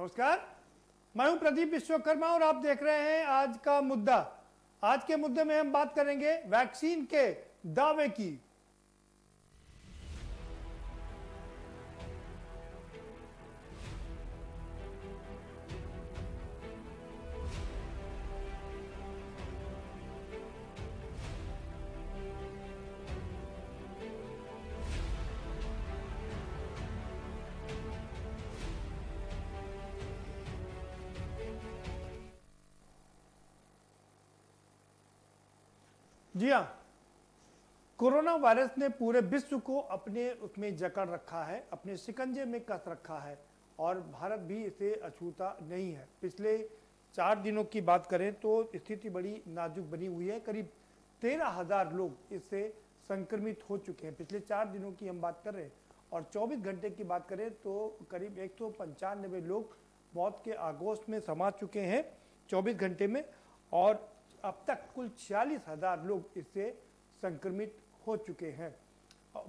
नमस्कार, मैं हूं प्रदीप विश्वकर्मा और आप देख रहे हैं आज का मुद्दा। आज के मुद्दे में हम बात करेंगे वैक्सीन के दावे की। जी हाँ, कोरोना वायरस ने पूरे विश्व को अपने उसमें जकड़ रखा है, अपने शिकंजे में कस रखा है और भारत भी इसे अछूता नहीं है। पिछले 4 दिनों की बात करें तो स्थिति बड़ी नाजुक बनी हुई है। करीब 13,000 लोग इससे संक्रमित हो चुके हैं। पिछले 4 दिनों की हम बात कर रहे हैं और 24 घंटे की बात करें तो करीब 195 लोग मौत के आगोश में समा चुके हैं 24 घंटे में और अब तक कुल 46,000 लोग इससे संक्रमित हो चुके हैं।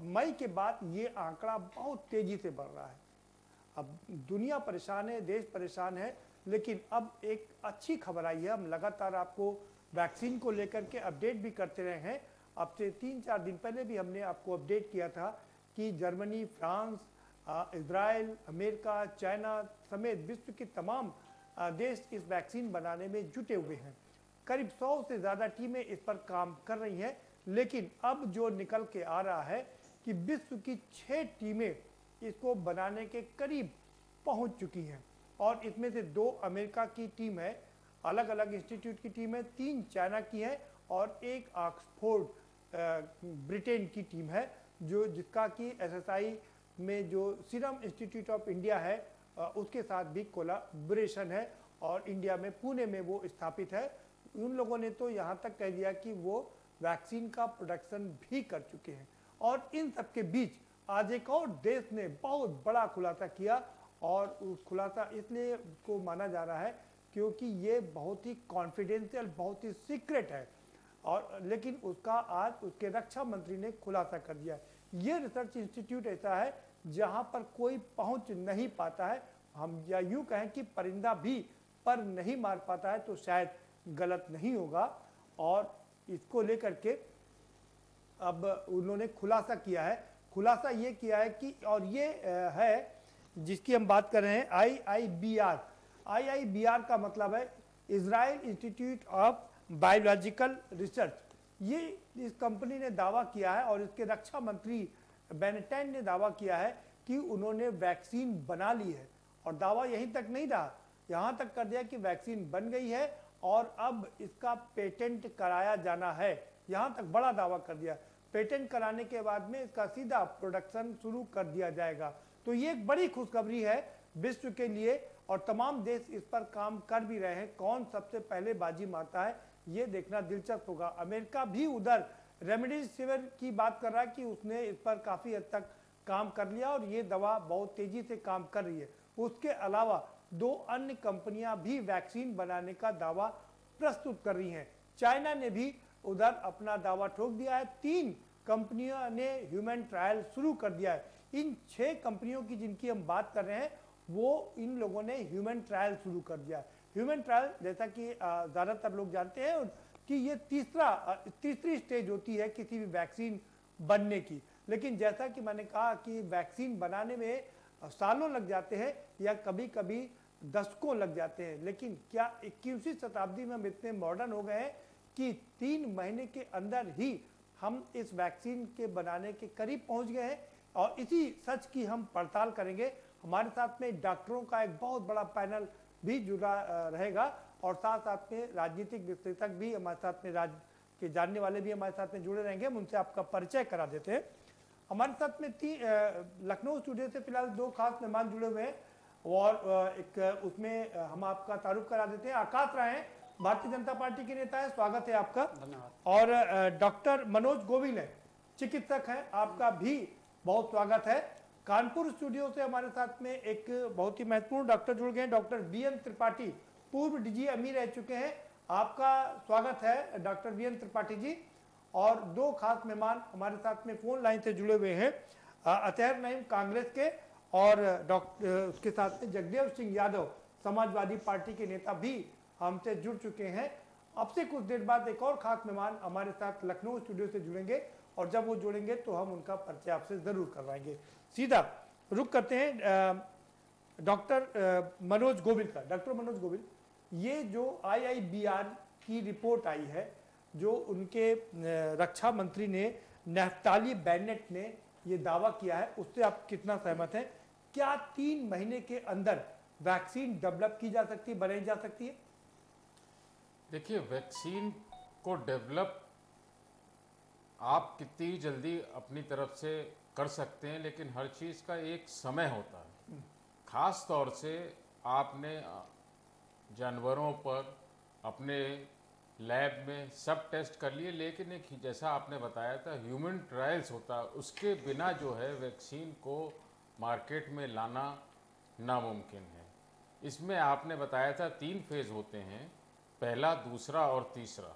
मई के बाद ये आंकड़ा बहुत तेजी से बढ़ रहा है। अब दुनिया परेशान है, देश परेशान है, लेकिन अब एक अच्छी खबर आई है। हम लगातार आपको वैक्सीन को लेकर के अपडेट भी करते रहे हैं। अब से 3-4 दिन पहले भी हमने आपको अपडेट किया था कि Germany, France, Israel, America, China समेत विश्व के तमाम देश इस वैक्सीन बनाने में जुटे हुए हैं। करीब 100 से ज़्यादा टीमें इस पर काम कर रही हैं, लेकिन अब जो निकल के आ रहा है कि विश्व की 6 टीमें इसको बनाने के करीब पहुंच चुकी हैं और इसमें से 2 अमेरिका की टीम है, अलग अलग इंस्टीट्यूट की टीम है, 3 चाइना की है और 1 ऑक्सफोर्ड ब्रिटेन की टीम है, जो जिसका कि एसएसआई में जो सीरम इंस्टीट्यूट ऑफ इंडिया है उसके साथ भी कोलैबोरेशन है और इंडिया में पुणे में वो स्थापित है। उन लोगों ने तो यहाँ तक कह दिया कि वो वैक्सीन का प्रोडक्शन भी कर चुके हैं। और इन सब के बीच आज एक और देश ने बहुत बड़ा खुलासा किया और उस खुलासा इसलिए को माना जा रहा है क्योंकि ये बहुत ही कॉन्फिडेंशियल, बहुत ही सीक्रेट है और लेकिन उसका आज उसके रक्षा मंत्री ने खुलासा कर दिया है। ये रिसर्च इंस्टीट्यूट ऐसा है जहाँ पर कोई पहुँच नहीं पाता है। हम या यूँ कहें कि परिंदा भी पर नहीं मार पाता है तो शायद गलत नहीं होगा। और इसको लेकर के अब उन्होंने खुलासा किया है। खुलासा ये किया है कि और ये है जिसकी हम बात कर रहे हैं IIBR। IIBR का मतलब है Israel institute of biological research. ये इस कंपनी ने दावा किया है और इसके रक्षा मंत्री बेनेटेन ने दावा किया है कि उन्होंने वैक्सीन बना ली है। और दावा यहीं तक नहीं रहा, यहाँ तक कर दिया कि वैक्सीन बन गई है और अब इसका पेटेंट कराया जाना है। यहाँ तक बड़ा दावा कर दिया। पेटेंट कराने के बाद में इसका सीधा प्रोडक्शन शुरू कर दिया जाएगा। तो ये एक बड़ी खुशखबरी है विश्व के लिए और तमाम देश इस पर काम कर भी रहे हैं। कौन सबसे पहले बाजी मारता है ये देखना दिलचस्प होगा। अमेरिका भी उधर रेमडेसिविर की बात कर रहा है कि उसने इस पर काफ़ी हद तक काम कर लिया और ये दवा बहुत तेज़ी से काम कर रही है। उसके अलावा 2 अन्य कंपनियां भी वैक्सीन बनाने का दावा प्रस्तुत कर रही हैं। चाइना ने भी उधर अपना दावा ठोक दिया है। 3 कंपनियों ने ह्यूमन ट्रायल शुरू कर दिया है। इन 6 कंपनियों की जिनकी हम बात कर रहे हैं वो इन लोगों ने ह्यूमन ट्रायल शुरू कर दिया है। ह्यूमन ट्रायल जैसा कि ज़्यादातर लोग जानते हैं कि ये तीसरी स्टेज होती है किसी भी वैक्सीन बनने की। लेकिन जैसा कि मैंने कहा कि वैक्सीन बनाने में सालों लग जाते हैं या कभी कभी दशकों लग जाते हैं, लेकिन क्या 21वीं शताब्दी में हम इतने मॉडर्न हो गए हैं कि 3 महीने के अंदर ही हम इस वैक्सीन के बनाने के करीब पहुंच गए हैं। और इसी सच की हम पड़ताल करेंगे। हमारे साथ में डॉक्टरों का एक बहुत बड़ा पैनल भी जुड़ा रहेगा और साथ साथ में राजनीतिक विश्लेषक भी हमारे साथ में, राज्य के जानने वाले भी हमारे साथ में जुड़े रहेंगे। हम उनसे आपका परिचय करा देते हैं। हमारे साथ में लखनऊ स्टूडियो से फिलहाल 2 खास मेहमान जुड़े हुए हैं और एक उसमें हम आपका तारुफ करा देते हैं। आकाश राय हैं, भारतीय जनता पार्टी के नेता है, स्वागत है आपका। धन्यवाद। और डॉक्टर मनोज गोविल है, चिकित्सक हैं, आपका भी बहुत स्वागत है। कानपुर स्टूडियो से हमारे साथ में एक बहुत ही महत्वपूर्ण डॉक्टर जुड़ गए हैं, डॉक्टर BN त्रिपाठी, पूर्व DGME रह चुके हैं, आपका स्वागत है डॉक्टर BN त्रिपाठी जी। और 2 खास मेहमान हमारे साथ में फोन लाइन से जुड़े हुए हैं, अतहर नईम कांग्रेस के और डॉक्टर उसके साथ में जगदेव सिंह यादव समाजवादी पार्टी के नेता भी हमसे जुड़ चुके हैं। अब से कुछ देर बाद एक और खास मेहमान हमारे साथ लखनऊ स्टूडियो से जुड़ेंगे और जब वो जुड़ेंगे तो हम उनका परिचय आपसे जरूर करवाएंगे। सीधा रुक करते हैं डॉक्टर मनोज गोविल का। डॉक्टर मनोज गोविल, ये जो IIBR की रिपोर्ट आई है, जो उनके रक्षा मंत्री ने नफ्ताली बेनेट ने ये दावा किया है, उससे आप कितना सहमत हैं? क्या 3 महीने के अंदर वैक्सीन डेवलप की जा सकती है, बनाई जा सकती है? देखिए, वैक्सीन को डेवलप आप कितनी जल्दी अपनी तरफ से कर सकते हैं, लेकिन हर चीज़ का एक समय होता है। खास तौर से आपने जानवरों पर अपने लैब में सब टेस्ट कर लिए, लेकिन एक जैसा आपने बताया था ह्यूमन ट्रायल्स होता है, उसके बिना जो है वैक्सीन को मार्केट में लाना नामुमकिन है। इसमें आपने बताया था 3 फेज़ होते हैं, पहला, दूसरा और तीसरा।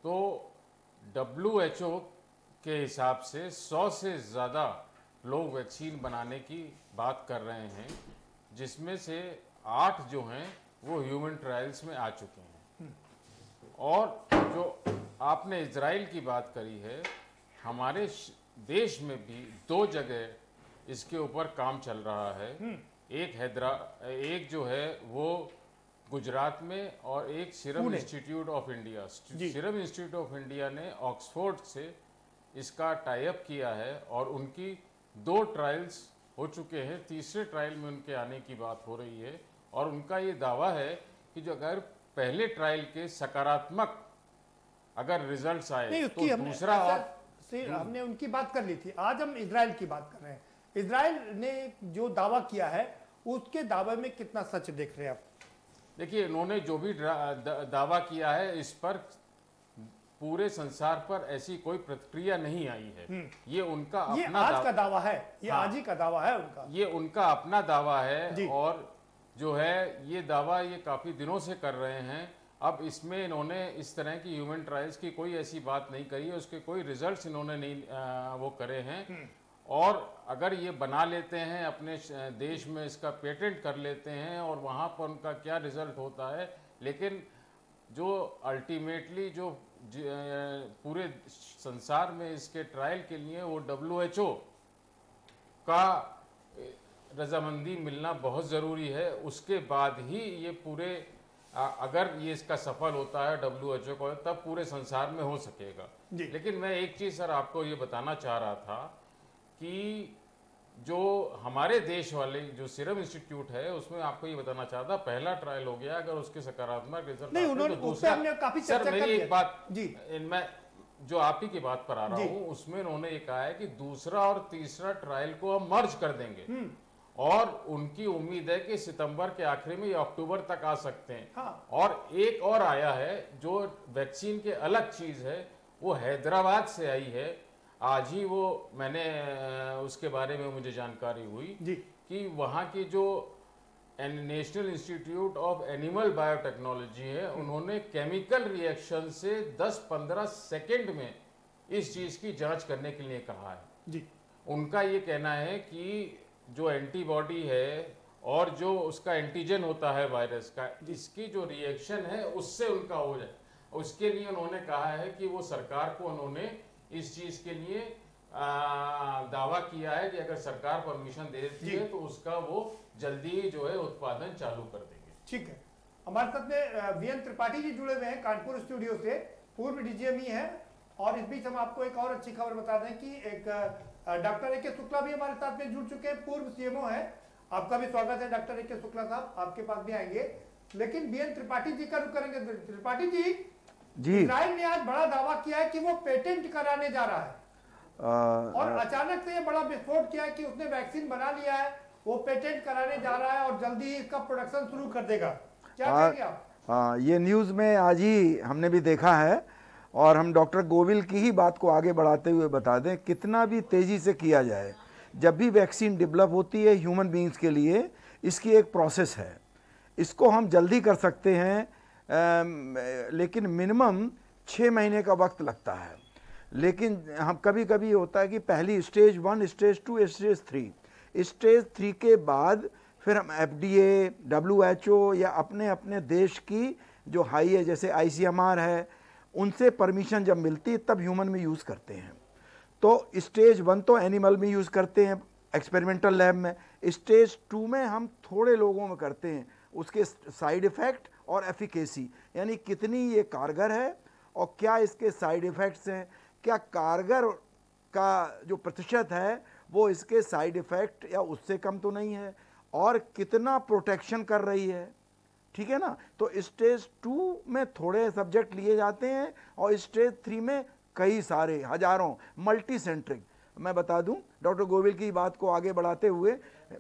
तो WHO के हिसाब से 100 से ज़्यादा लोग वैक्सीन बनाने की बात कर रहे हैं, जिसमें से 8 जो हैं वो ह्यूमन ट्रायल्स में आ चुके हैं। और जो आपने इजराइल की बात करी है, हमारे देश में भी 2 जगह इसके ऊपर काम चल रहा है। एक जो है वो गुजरात में और एक serum institute of India. Serum institute of India ने ऑक्सफोर्ड से इसका टाई अप किया है और उनकी 2 ट्रायल्स हो चुके हैं, तीसरे ट्रायल में उनके आने की बात हो रही है। और उनका ये दावा है कि जो अगर पहले ट्रायल के सकारात्मक अगर रिजल्ट्स आए तो दूसरा हमने उनकी बात कर ली थी, आज हम इजराइल की बात कर रहे हैं। इजराइल ने जो दावा किया है उसके दावे में कितना सच देख रहे हैं आप? देखिए, इन्होंने जो भी दावा किया है, इस पर पूरे संसार पर ऐसी कोई प्रतिक्रिया नहीं आई है। ये उनका अपना आज का दावा है, ये आज ही का दावा है उनका, ये उनका अपना दावा है। और जो है ये दावा ये काफ़ी दिनों से कर रहे हैं। अब इसमें इन्होंने इस तरह की ह्यूमन ट्रायल्स की कोई ऐसी बात नहीं करी है, उसके कोई रिजल्ट्स इन्होंने नहीं वो करे हैं। और अगर ये बना लेते हैं, अपने देश में इसका पेटेंट कर लेते हैं और वहाँ पर उनका क्या रिजल्ट होता है, लेकिन जो अल्टीमेटली जो पूरे संसार में इसके ट्रायल के लिए वो WHO का रजामंदी मिलना बहुत ज़रूरी है। उसके बाद ही ये पूरे अगर ये इसका सफल होता है WHO को, तब पूरे संसार में हो सकेगा। लेकिन मैं एक चीज़ सर आपको ये बताना चाह रहा था कि जो हमारे देश वाले जो सीरम इंस्टीट्यूट है, उसमें आपको ये बताना चाहता, पहला ट्रायल हो गया, अगर उसके सकारात्मक रिजल्ट नहीं, उन्होंने तो दूसरा हमने काफी चर्चा सर मेरी एक बात जी, मैं जो आप ही की बात पर आ रहा हूँ, उसमें उन्होंने ये कहा है कि दूसरा और तीसरा ट्रायल को हम मर्ज कर देंगे और उनकी उम्मीद है कि सितंबर के आखिरी में या अक्टूबर तक आ सकते हैं। हाँ। और एक और आया है जो वैक्सीन के अलग चीज है, वो हैदराबाद से आई है। आज ही वो मैंने उसके बारे में मुझे जानकारी हुई जी कि वहाँ की जो national institute of animal biotechnology है, उन्होंने केमिकल रिएक्शन से 10-15 सेकेंड में इस चीज़ की जांच करने के लिए कहा है जी। उनका ये कहना है कि जो एंटीबॉडी है और जो उसका एंटीजन होता है वायरस का, इसकी जो रिएक्शन है उससे उनका हो जाए। उसके लिए उन्होंने कहा है कि वो सरकार को उन्होंने इस चीज़ के लिए दावा किया है कि अगर सरकार परमिशन दे देती है तो उसका वो जल्दी ही जो है उत्पादन चालू कर देंगे। ठीक है, हमारे साथ में VN त्रिपाठी जी जुड़े हुए हैं कानपुर स्टूडियो से, पूर्व DGME है। और इस बीच हम आपको एक और अच्छी खबर बता दें कि एक डॉक्टर AK शुक्ला भी हमारे साथ में जुड़ चुके हैं, पूर्व CMO है। आपका भी स्वागत है डॉक्टर AK शुक्ला साहब, आपके पास भी आएंगे। लेकिन VN त्रिपाठी जी का रुख करेंगे। त्रिपाठी जी, इजराइल ने आज बड़ा दावा किया है कि वो पेटेंट कराने जा रहा है और अचानक से ये बड़ा विस्फोट किया है कि उसने वैक्सीन बना लिया है, वो पेटेंट कराने जा रहा है और जल्दी ही इसका प्रोडक्शन शुरू कर देगा। क्या कहेंगे आप? हाँ, ये न्यूज़ में आज ही हमने भी देखा है और हम डॉक्टर गोविल की ही बात को आगे बढ़ाते हुए बता दें, कितना भी तेज़ी से किया जाए, जब भी वैक्सीन डेवलप होती है ह्यूमन बींग्स के लिए, इसकी एक प्रोसेस है। इसको हम जल्दी कर सकते हैं, लेकिन मिनिमम 6 महीने का वक्त लगता है। लेकिन हम कभी कभी होता है कि पहली स्टेज 1, स्टेज 2, स्टेज 3, स्टेज 3 के बाद फिर हम FDA, WHO या अपने अपने देश की जो हाई है जैसे ICMR है, उनसे परमिशन जब मिलती है तब ह्यूमन में यूज़ करते हैं। तो स्टेज 1 तो एनिमल में यूज़ करते हैं एक्सपेरिमेंटल लैब में, स्टेज 2 में हम थोड़े लोगों में करते हैं, उसके साइड इफ़ेक्ट और एफिकेसी, यानी कितनी ये कारगर है और क्या इसके साइड इफ़ेक्ट्स हैं, क्या कारगर का जो प्रतिशत है वो इसके साइड इफ़ेक्ट या उससे कम तो नहीं है, और कितना प्रोटेक्शन कर रही है, ठीक है ना। तो स्टेज 2 में थोड़े सब्जेक्ट लिए जाते हैं और स्टेज 3 में कई सारे हजारों मल्टी सेंट्रिक। मैं बता दूं डॉक्टर गोविल की बात को आगे बढ़ाते हुए,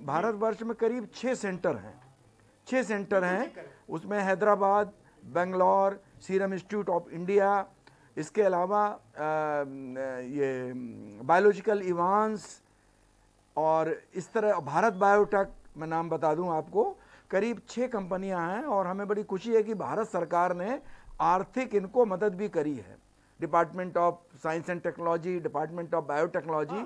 भारतवर्ष में करीब 6 सेंटर हैं, 6 सेंटर हैं, उसमें Hyderabad, Bangalore, serum institute of India, इसके अलावा ये बायोलॉजिकल इवांस और इस तरह भारत बायोटेक, मैं नाम बता दूं आपको, करीब 6 कंपनियां हैं। और हमें बड़ी खुशी है कि भारत सरकार ने आर्थिक इनको मदद भी करी है, department of science and technology, department of biotechnology.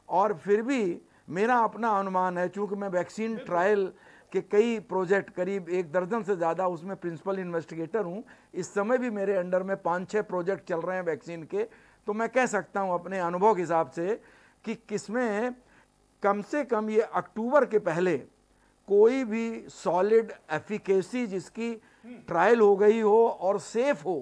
और फिर भी मेरा अपना अनुमान है, चूंकि मैं वैक्सीन ट्रायल के कई प्रोजेक्ट, करीब 1 दर्जन से ज़्यादा उसमें प्रिंसिपल इन्वेस्टिगेटर हूँ, इस समय भी मेरे अंडर में 5-6 प्रोजेक्ट चल रहे हैं वैक्सीन के, तो मैं कह सकता हूँ अपने अनुभव के हिसाब से कि किसमें कम से कम ये अक्टूबर के पहले कोई भी सॉलिड एफिकेसी जिसकी ट्रायल हो गई हो और सेफ हो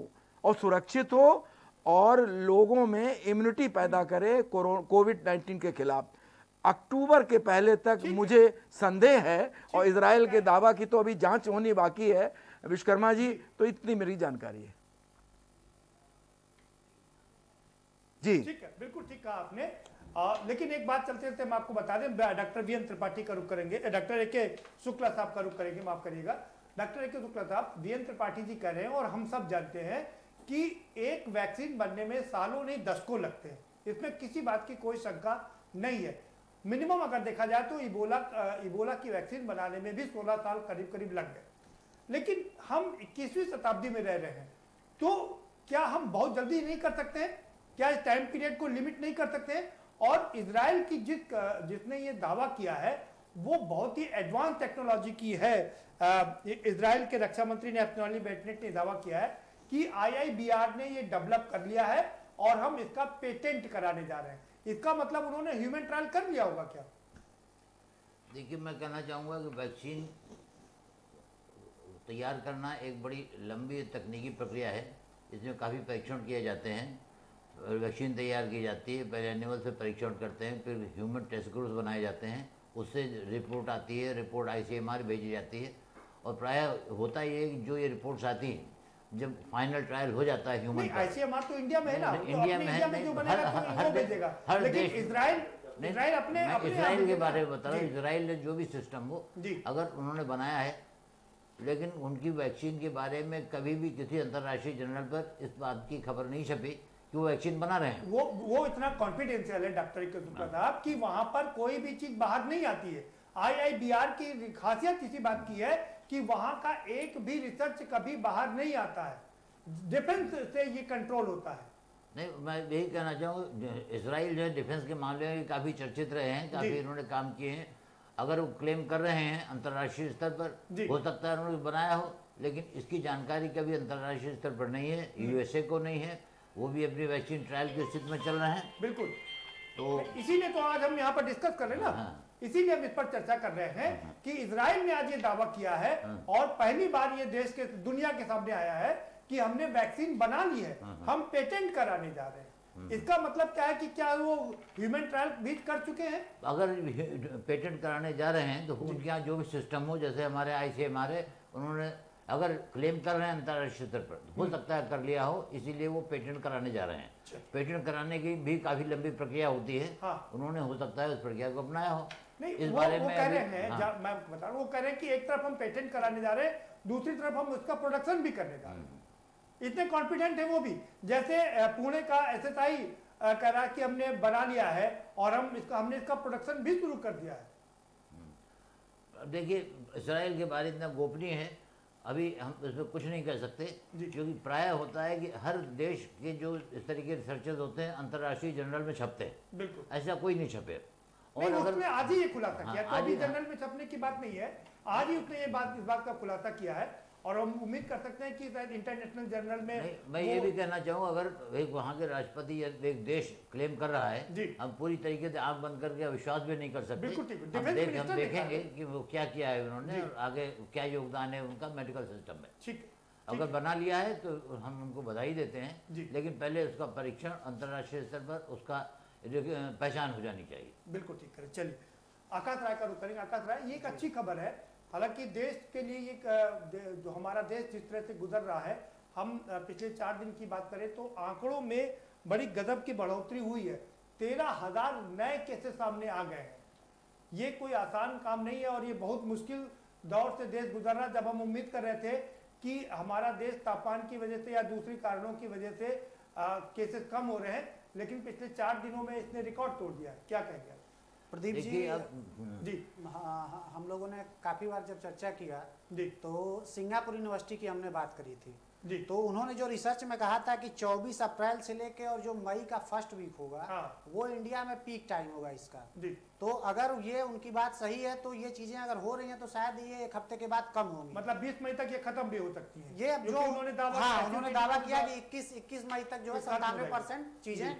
और सुरक्षित हो और लोगों में इम्यूनिटी पैदा करे कोविड-19 के खिलाफ, अक्टूबर के पहले तक मुझे संदेह है। और इजराइल के दावा की तो अभी जांच होनी बाकी है विश्वकर्मा जी, तो इतनी मेरी जानकारी है जी। ठीक है, बिल्कुल ठीक कहा आपने। लेकिन एक बात चलते चलते हम आपको बता दें, डॉक्टर वीएन त्रिपाठी का रुख करेंगे, डॉक्टर ए.के. शुक्ला साहब का रुख करेंगे, माफ करिएगा। Doctor A K. शुक्ला साहब, वीएन त्रिपाठी जी कह रहे हैं और हम सब जानते हैं कि एक वैक्सीन बनने में सालों नहीं दशकों लगते हैं, इसमें किसी बात की कोई शंका नहीं है। मिनिमम अगर देखा जाए तो इबोला की वैक्सीन बनाने में भी 16 साल करीब करीब लग गए। लेकिन हम 21वीं शताब्दी में रह रहे हैं, तो क्या हम बहुत जल्दी नहीं कर सकते हैं? क्या इस टाइम पीरियड को लिमिट नहीं कर सकते हैं? और इजराइल की जिसने ये दावा किया है वो बहुत ही एडवांस टेक्नोलॉजी की है। इजराइल के रक्षा मंत्री ने अपने बेटनेट ने दावा किया है कि IIBR ने ये डेवलप कर लिया है और हम इसका पेटेंट कराने जा रहे हैं। इसका मतलब उन्होंने ह्यूमन ट्रायल कर लिया होगा क्या? देखिए, मैं कहना चाहूँगा कि वैक्सीन तैयार करना एक बड़ी लंबी तकनीकी प्रक्रिया है। इसमें काफ़ी परीक्षण किए जाते हैं। वैक्सीन तैयार की जाती है, पहले एनिमल से परीक्षण करते हैं, फिर ह्यूमन टेस्ट ग्रुप्स बनाए जाते हैं, उससे रिपोर्ट आती है, रिपोर्ट ICMR भेजी जाती है। और प्रायः होता ये है कि जो ये रिपोर्ट्स आती हैं, जब फाइनल ट्रायल हो जाता है ह्यूमन का, ICMR तो इंडिया में है ना, इंडिया में है, हर देश, इजराइल अपने इजराइल के बारे में बता रहा हूँ। इजराइल ने जो भी सिस्टम हो अगर उन्होंने बनाया है, लेकिन उनकी वैक्सीन के बारे में कभी भी किसी अंतर्राष्ट्रीय जर्नल पर इस बात की खबर नहीं छपी कि वो वैक्सीन बना रहे हैं। वो इतना कॉन्फिडेंशियल है डॉक्टर शुक्ला साहब कि वहां पर कोई भी चीज बाहर नहीं आती है। IIBR की खासियत इसी बात की है कि वहां का एक भी रिसर्च कभी बाहर नहीं आता है, डिफेंस से ये कंट्रोल होता है। नहीं, मैं यही कहना चाहूँगा, इजराइल जो है डिफेंस के मामले में काफ़ी चर्चित रहे हैं, काफ़ी इन्होंने काम किए हैं। अगर वो क्लेम कर रहे हैं अंतर्राष्ट्रीय स्तर पर, हो सकता है उन्होंने बनाया हो, लेकिन इसकी जानकारी कभी अंतर्राष्ट्रीय स्तर पर नहीं है, USA को नहीं है, वो भी अपनी वैक्सीन ट्रायल की स्थिति में चल रहे हैं। बिल्कुल, तो इसीलिए तो आज हम यहाँ पर डिस्कस कर रहे हैं ना, इसीलिए हम इस पर चर्चा कर रहे हैं कि इजराइल ने आज ये दावा किया है और पहली बार ये देश के दुनिया के सामने आया है कि हमने वैक्सीन बना ली है, हम पेटेंट कराने जा रहे हैं। इसका मतलब क्या है कि क्या वो ह्यूमन ट्रायल भी कर चुके हैं? अगर पेटेंट कराने जा रहे हैं तो उनके यहाँ जो भी सिस्टम हो, जैसे हमारे ICMR है, उन्होंने अगर क्लेम कर रहे हैं अंतर्राष्ट्रीय स्तर पर, हो सकता है कर लिया हो, इसीलिए वो पेटेंट कराने जा रहे हैं। पेटेंट कराने की भी काफ़ी लंबी प्रक्रिया होती है। उन्होंने हो सकता है उस प्रक्रिया को अपनाया हो। नहीं, इस वो बारे में कह रहे हैं, मैं बता रहा हूँ, वो कह रहे हैं कि एक तरफ हम पेटेंट कराने जा रहे हैं, दूसरी तरफ हम उसका प्रोडक्शन भी करने जा रहे हैं। इतने कॉन्फिडेंट है वो भी, जैसे पुणे का SSI कह रहा है कि हमने बना लिया है और हमने इसका प्रोडक्शन भी शुरू कर दिया है। देखिए, इजराइल के बारे में इतना गोपनीय है, अभी हम इसमें कुछ नहीं कह सकते, क्योंकि प्राय होता है कि हर देश के जो इस तरीके के रिसर्चर्स होते हैं अंतर्राष्ट्रीय जर्नल में छपते हैं, बिल्कुल ऐसा कोई नहीं छपे। नहीं, और उसने आज ही ये खुलासा हाँ, किया, तो आज अभी ही, हाँ। जनरल में छपने की बात नहीं है, आज ही उसने इस बात का खुलासा किया है और हम उम्मीद कर सकते हैं कि शायद इंटरनेशनल जर्नल में नहीं, मैं ये भी कहना चाहूँ, अगर एक वहाँ के राष्ट्रपति या एक देश क्लेम कर रहा जी। है, हम पूरी तरीके से आंख बंद करके विश्वास भी नहीं कर सकते। बिल्कुल ठीक है। हम डिफेंस मिनिस्टर ने देखेंगे कहा। कि वो क्या किया है उन्होंने जी। और आगे क्या योगदान है उनका मेडिकल सिस्टम में। ठीक अगर बना लिया है तो हम उनको बधाई देते जी। हैं, लेकिन पहले उसका परीक्षण अंतर्राष्ट्रीय स्तर पर उसका पहचान हो जानी चाहिए। बिल्कुल ठीक करें। चलिए आकाश राय का रुख करेंगे। आकाश राय, ये एक अच्छी खबर है, हालांकि देश के लिए ये जो हमारा देश जिस तरह से गुजर रहा है, हम पिछले 4 दिन की बात करें तो आंकड़ों में बड़ी गजब की बढ़ोतरी हुई है। 13,000 नए केसेस सामने आ गए हैं। ये कोई आसान काम नहीं है और ये बहुत मुश्किल दौर से देश गुजर रहा, जब हम उम्मीद कर रहे थे कि हमारा देश तापमान की वजह से या दूसरी कारणों की वजह से केसेस कम हो रहे हैं, लेकिन पिछले 4 दिनों में इसने रिकॉर्ड तोड़ दिया है। क्या कहेंगे प्रदीप जी? देखिए अब जी? हम लोगों ने काफ़ी बार जब चर्चा किया जी तो सिंगापुर यूनिवर्सिटी की हमने बात करी थी जी। तो उन्होंने जो रिसर्च में कहा था कि 24 अप्रैल से लेके और जो मई का फर्स्ट वीक होगा, हाँ। वो इंडिया में पीक टाइम होगा इसका। जी। तो अगर ये उनकी बात सही है तो ये चीजें अगर हो रही हैं तो शायद ये 1 हफ्ते के बाद कम होंगी। मतलब 20 मई तक ये खत्म भी हो सकती है। ये जो उन्होंने दावा हाँ, उन्होंने दावा किया कि 21 मई तक जो है खत्म हो 97% चीजें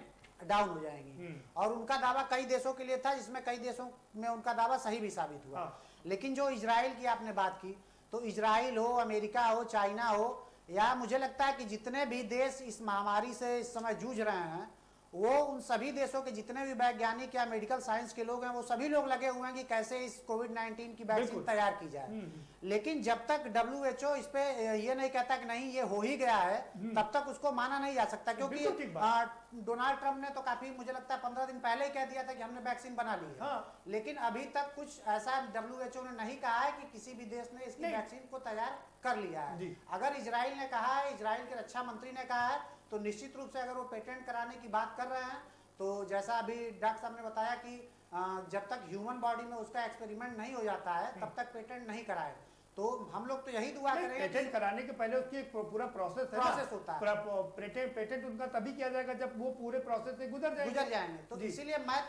डाउन हो जाएंगी। और उनका दावा कई देशों के लिए था, जिसमें कई देशों में उनका दावा सही भी साबित हुआ। हाँ। लेकिन जो इजराइल की आपने बात की, तो इजराइल हो, अमेरिका हो, चाइना हो, या मुझे लगता है कि जितने भी देश इस महामारी से इस समय जूझ रहे हैं, वो उन सभी देशों के जितने भी वैज्ञानिक या मेडिकल साइंस के लोग हैं, वो सभी लोग लगे हुए हैं कि कैसे इस कोविड-19 की वैक्सीन तैयार की जाए। लेकिन जब तक WHO इस पे ये नहीं कहता कि नहीं ये हो ही गया है, तब तक उसको माना नहीं जा सकता। क्योंकि डोनाल्ड ट्रंप ने तो काफी, मुझे लगता है 15 दिन पहले ही कह दिया था कि हमने वैक्सीन बना ली है। हाँ। लेकिन अभी तक कुछ ऐसा WHO ने नहीं कहा है कि किसी भी देश ने इसकी वैक्सीन को तैयार कर लिया है। अगर इजराइल ने कहा है, इजराइल के रक्षा मंत्री ने कहा है, तो निश्चित रूप से अगर वो पेटेंट कराने की बात कर रहे हैं, तो जैसा अभी डॉक्टर साहब ने बताया कि जब तक ह्यूमन बॉडी में उसका एक्सपेरिमेंट नहीं हो जाता है तब तक पेटेंट नहीं कराए। तो हम लोग तो यही दुआ करेंगे। पेटेंट कराने के पहले उसकी एक पूरा प्रोसेस है, प्रोसेस होता है। पेटेंट उनका तभी किया जाएगा जब वो पूरे प्रोसेस से गुजर जाएंगे। तो इसीलिए मैं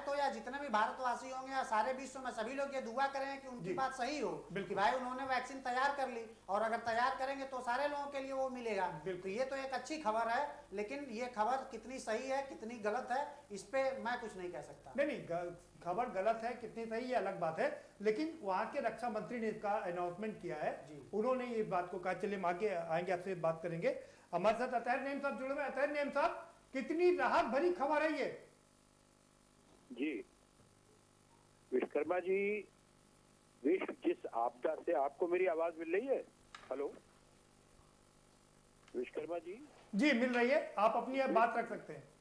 तो या जितने भी भारतवासी होंगे या सारे विश्व में सभी लोग ये दुआ करें कि उनकी बात सही हो, कि भाई उन्होंने वैक्सीन तैयार कर ली, और अगर तैयार करेंगे तो सारे लोगों के लिए वो मिलेगा। तो ये तो एक अच्छी खबर है, लेकिन ये खबर कितनी सही है कितनी गलत है, इस पे मैं कुछ नहीं कह सकता। नहीं, खबर गलत है कितनी सही है अलग बात है, लेकिन वहां के रक्षा मंत्री ने इसका अनाउंसमेंट किया है, उन्होंने ये बात को कहा। चलिए हम आगे आएंगे, आपसे बात करेंगे। हमारे साथ अतहर नेम साहब जुड़े हुए। अतहर नेम साहब, कितनी राहत भरी खबर है ये? जी विश्वकर्मा जी, विश्व जिस आपदा से, आपको मेरी आवाज मिल रही है? हेलो विश्वकर्मा जी? जी मिल रही है, आप अपनी बात रख सकते हैं।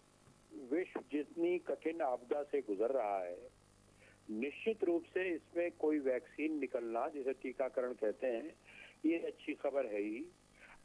विश्व जितनी कठिन आपदा से गुजर रहा है, निश्चित रूप से इसमें कोई वैक्सीन निकलना, जिसे टीकाकरण कहते हैं, ये अच्छी खबर है ही।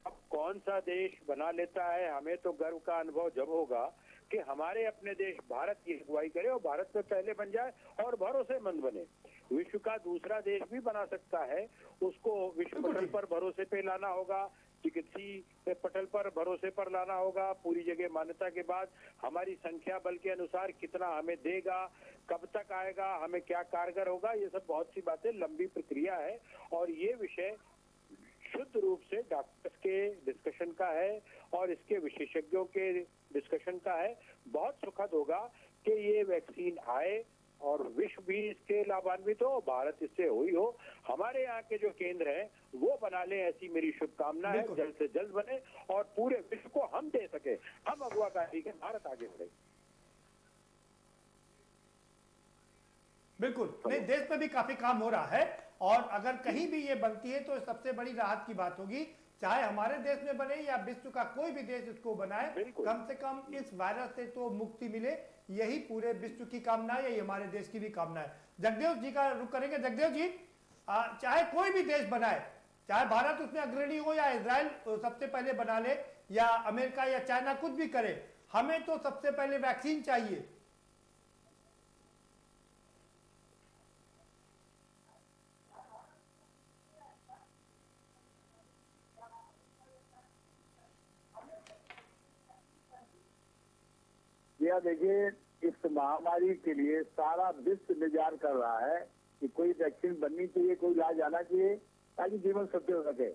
अब कौन सा देश बना लेता है, हमें तो गर्व का अनुभव जब होगा कि हमारे अपने देश भारत की अगुवाई करे और भारत में पहले बन जाए और भरोसेमंद बने। विश्व का दूसरा देश भी बना सकता है, उसको विश्व पटल पर भरोसे पे लाना होगा, चिकित्सीय पटल पर भरोसे पर लाना होगा, पूरी जगह मान्यता के बाद हमारी संख्या बल के अनुसार कितना हमें देगा, कब तक आएगा, हमें क्या कारगर होगा, ये सब बहुत सी बातें लंबी प्रक्रिया है। और ये विषय शुद्ध रूप से डॉक्टर्स के डिस्कशन का है और इसके विशेषज्ञों के डिस्कशन का है। बहुत सुखद होगा कि ये वैक्सीन आए और विश्व भी इसके लाभान्वित हो, भारत इससे हुई हो, हमारे यहाँ के जो केंद्र हैं वो बना लें, ऐसी मेरी शुभकामना है। जल्द से जल्द बने और पूरे विश्व को हम दे सके, हम अगुवाकारी के, भारत आगे बढ़े। बिल्कुल नहीं, देश में भी काफी काम हो रहा है और अगर कहीं भी ये बनती है तो सबसे बड़ी राहत की बात होगी, चाहे हमारे देश में बने या विश्व का कोई भी देश इसको बनाए, कम से कम इस वायरस से तो मुक्ति मिले, यही पूरे विश्व की कामना है, यही हमारे देश की भी कामना है। जगदेव जी का रुख करेंगे। जगदेव जी, चाहे कोई भी देश बनाए, चाहे भारत उसमें अग्रणी हो या इजराइल सबसे पहले बना ले या अमेरिका या चाइना कुछ भी करे, हमें तो सबसे पहले वैक्सीन चाहिए। या देखिए, इस महामारी के लिए सारा विश्व इंतजार कर रहा है कि कोई वैक्सीन बननी चाहिए, कोई इलाज आना चाहिए ताकि जीवन सत्य हो सके।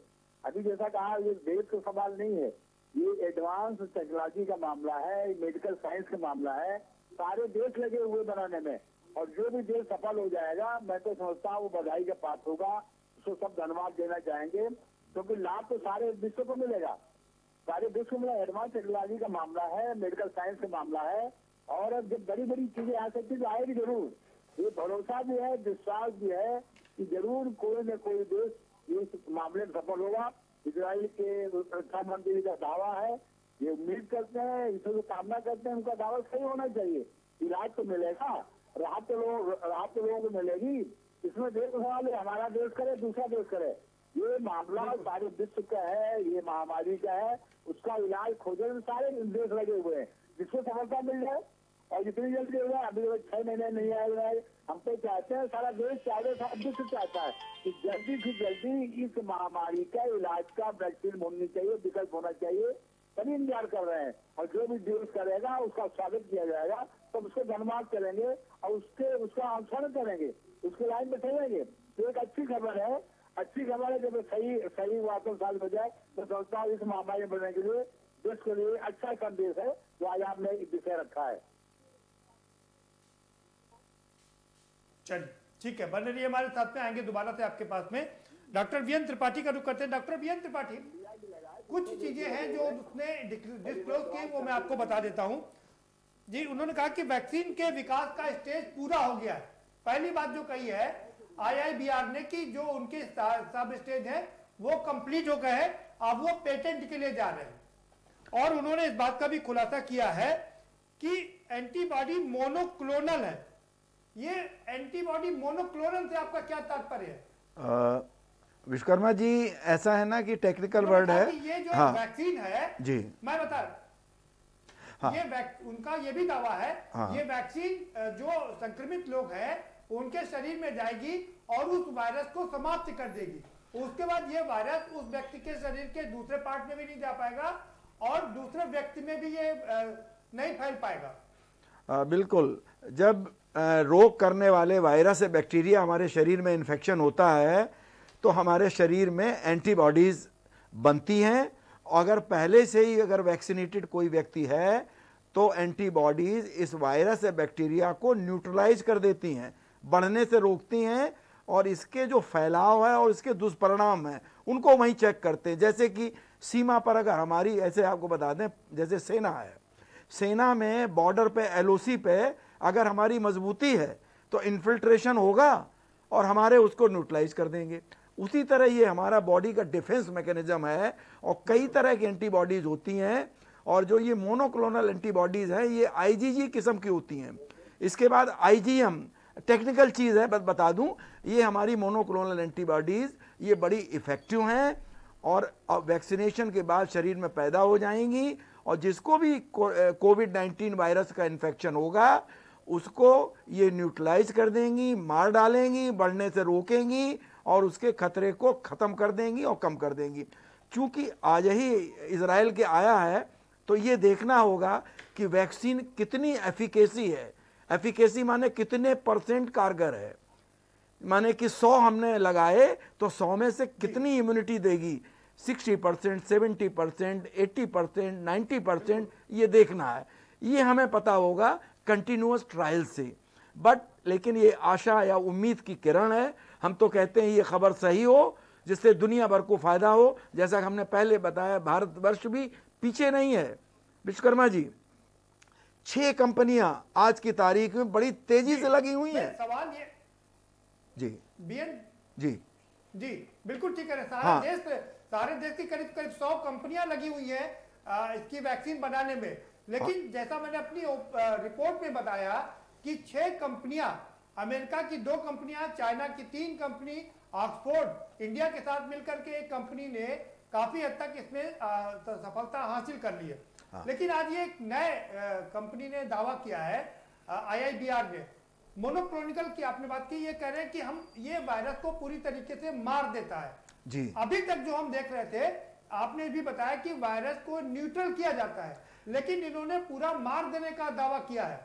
अभी जैसा कहा, ये देश का सवाल नहीं है, ये एडवांस टेक्नोलॉजी का मामला है, मेडिकल साइंस का मामला है। सारे देश लगे हुए बनाने में, और जो भी देश सफल हो जाएगा मैं तो समझता हूँ वो बधाई का पात्र होगा, उसको सब धन्यवाद देना चाहेंगे, क्योंकि लाभ तो सारे विश्व को मिलेगा, सारे विश्व में। एडवांस टेक्नोलॉजी का मामला है, मेडिकल साइंस का मामला है, और जब बड़ी बड़ी चीजें आ सकती तो आएगी जरूर। ये भरोसा भी है, विश्वास भी है कि जरूर कोई न कोई देश इस मामले में सफल होगा। इजराइल के रक्षा मंत्री का दावा है, ये उम्मीद करते हैं, ईश्वर को कामना करते हैं, उनका दावा सही होना चाहिए। इलाज तो मिलेगा, राहत तो लोगों को मिलेगी। इसमें देश सवाल है, हमारा देश करे दूसरा देश करे, ये मामला सारे विश्व का है, ये महामारी का है, उसका इलाज खोजने में सारे देश लगे हुए हैं, जिसको सफलता मिल जाए और जितनी जल्दी हो जाए। अभी 6 महीने नहीं आएगा, हम तो चाहते हैं, सारा देश चाहते, सारा विश्व चाहता है कि जल्दी से जल्दी इस महामारी का इलाज का वैक्सीन होनी चाहिए, विकल्प होना चाहिए, तभी इंतजार कर रहे हैं। और जो भी देश करेगा उसका स्वागत किया जाएगा, तब उसको धन्यवाद करेंगे और उसका अनुसरण करेंगे, उसके लाइन में चलेंगे। तो एक अच्छी खबर है, अच्छी खबर है। जब सही बातों साल हो जाए तो समझता हूँ इस महामारी बढ़ने के लिए देश के लिए अच्छा संदेश है जो आज आपने विषय रखा है। चलिए ठीक है, बने रहिए हमारे साथ में, आएंगे दोबारा से आपके पास में। डॉक्टर वीएन त्रिपाठी का रुख करते हैं। डॉक्टर वीएन त्रिपाठी, कुछ चीजें हैं जो उसने डिस्क्लोज की, वो मैं आपको बता देता हूं जी। उन्होंने कहा कि वैक्सीन के विकास का स्टेज पूरा हो गया है। पहली बात जो कही है IIBR ने कि जो उनके सब स्टेज है वो कंप्लीट हो गए हैं, अब वो पेटेंट के लिए जा रहे हैं। और उन्होंने इस बात का भी खुलासा किया है कि एंटीबॉडी मोनोक्लोनल है। ये एंटीबॉडी मोनोक्लोनल से आपका क्या तात्पर्य है? विश्वकर्मा जी, ऐसा है ना कि टेक्निकल वर्ड है, ये जो हाँ वैक्सीन है जी, मैं बता, हाँ, उनका ये भी दावा है, हाँ, ये वैक्सीन जो संक्रमित लोग हैं उनके शरीर में जाएगी और उस वायरस को समाप्त कर देगी। उसके बाद ये वायरस उस व्यक्ति के शरीर के दूसरे पार्ट में भी नहीं जा पाएगा और दूसरे व्यक्ति में भी ये नहीं फैल पाएगा। बिल्कुल। जब रोग करने वाले वायरस या बैक्टीरिया हमारे शरीर में इन्फेक्शन होता है तो हमारे शरीर में एंटीबॉडीज बनती हैं। अगर पहले से ही अगर वैक्सीनेटेड कोई व्यक्ति है तो एंटीबॉडीज इस वायरस या बैक्टीरिया को न्यूट्रलाइज कर देती हैं, बढ़ने से रोकती हैं, और इसके जो फैलाव है और इसके दुष्परिणाम हैं उनको वहीं चेक करते हैं। जैसे कि सीमा पर अगर हमारी, ऐसे आपको बता दें, जैसे सेना है, सेना में बॉर्डर पे LOC पे अगर हमारी मजबूती है तो इन्फिल्ट्रेशन होगा और हमारे उसको न्यूट्रलाइज कर देंगे। उसी तरह ये हमारा बॉडी का डिफेंस मैकेनिज्म है और कई तरह की एंटीबॉडीज होती हैं, और जो ये मोनोक्लोनल एंटीबॉडीज हैं ये IgG किस्म की होती हैं। इसके बाद IgM टेक्निकल चीज़ है, बस बता दूं, ये हमारी मोनोक्लोनल एंटीबॉडीज ये बड़ी इफ़ेक्टिव हैं और वैक्सीनेशन के बाद शरीर में पैदा हो जाएंगी, और जिसको भी कोविड-19 वायरस का इन्फेक्शन होगा उसको ये न्यूट्रलाइज कर देंगी, मार डालेंगी, बढ़ने से रोकेंगी और उसके खतरे को ख़त्म कर देंगी और कम कर देंगी। क्योंकि आज ही इजराइल के आया है तो ये देखना होगा कि वैक्सीन कितनी एफिकेसी है। एफिकेसी माने कितने % कारगर है, माने कि 100 हमने लगाए तो 100 में से कितनी इम्यूनिटी देगी, 60%, 70%, 80%, 90%, ये देखना है। ये हमें पता होगा कंटिन्यूअस ट्रायल से। बट लेकिन ये आशा या उम्मीद की किरण है। हम तो कहते हैं ये खबर सही हो जिससे दुनिया भर को फायदा हो। जैसा कि हमने पहले बताया, भारतवर्ष भी पीछे नहीं है। विश्वकर्मा जी, 6 कंपनियां आज की तारीख में बड़ी तेजी से लगी हुई हैं। सवाल ये जी बीएन जी जी बिल्कुल ठीक है। सारे देश की करीब 100 कंपनियां लगी हुई हैं इसकी वैक्सीन बनाने में। लेकिन जैसा मैंने अपनी रिपोर्ट में बताया कि 6 कंपनियां, अमेरिका की 2 कंपनियां, चाइना की 3 कंपनी, ऑक्सफोर्ड इंडिया के साथ मिलकर के एक कंपनी ने काफी हद तक इसमें सफलता हासिल कर ली है। लेकिन आज ये एक नए कंपनी ने दावा किया है, IIBR ने, मोनोक्लोनिकल की आपने बात की, ये कह रहे हैं कि हम ये वायरस को पूरी तरीके से मार देता है जी। अभी तक जो हम देख रहे थे, आपने भी बताया कि वायरस को न्यूट्रल किया जाता है, लेकिन इन्होंने पूरा मार देने का दावा किया है।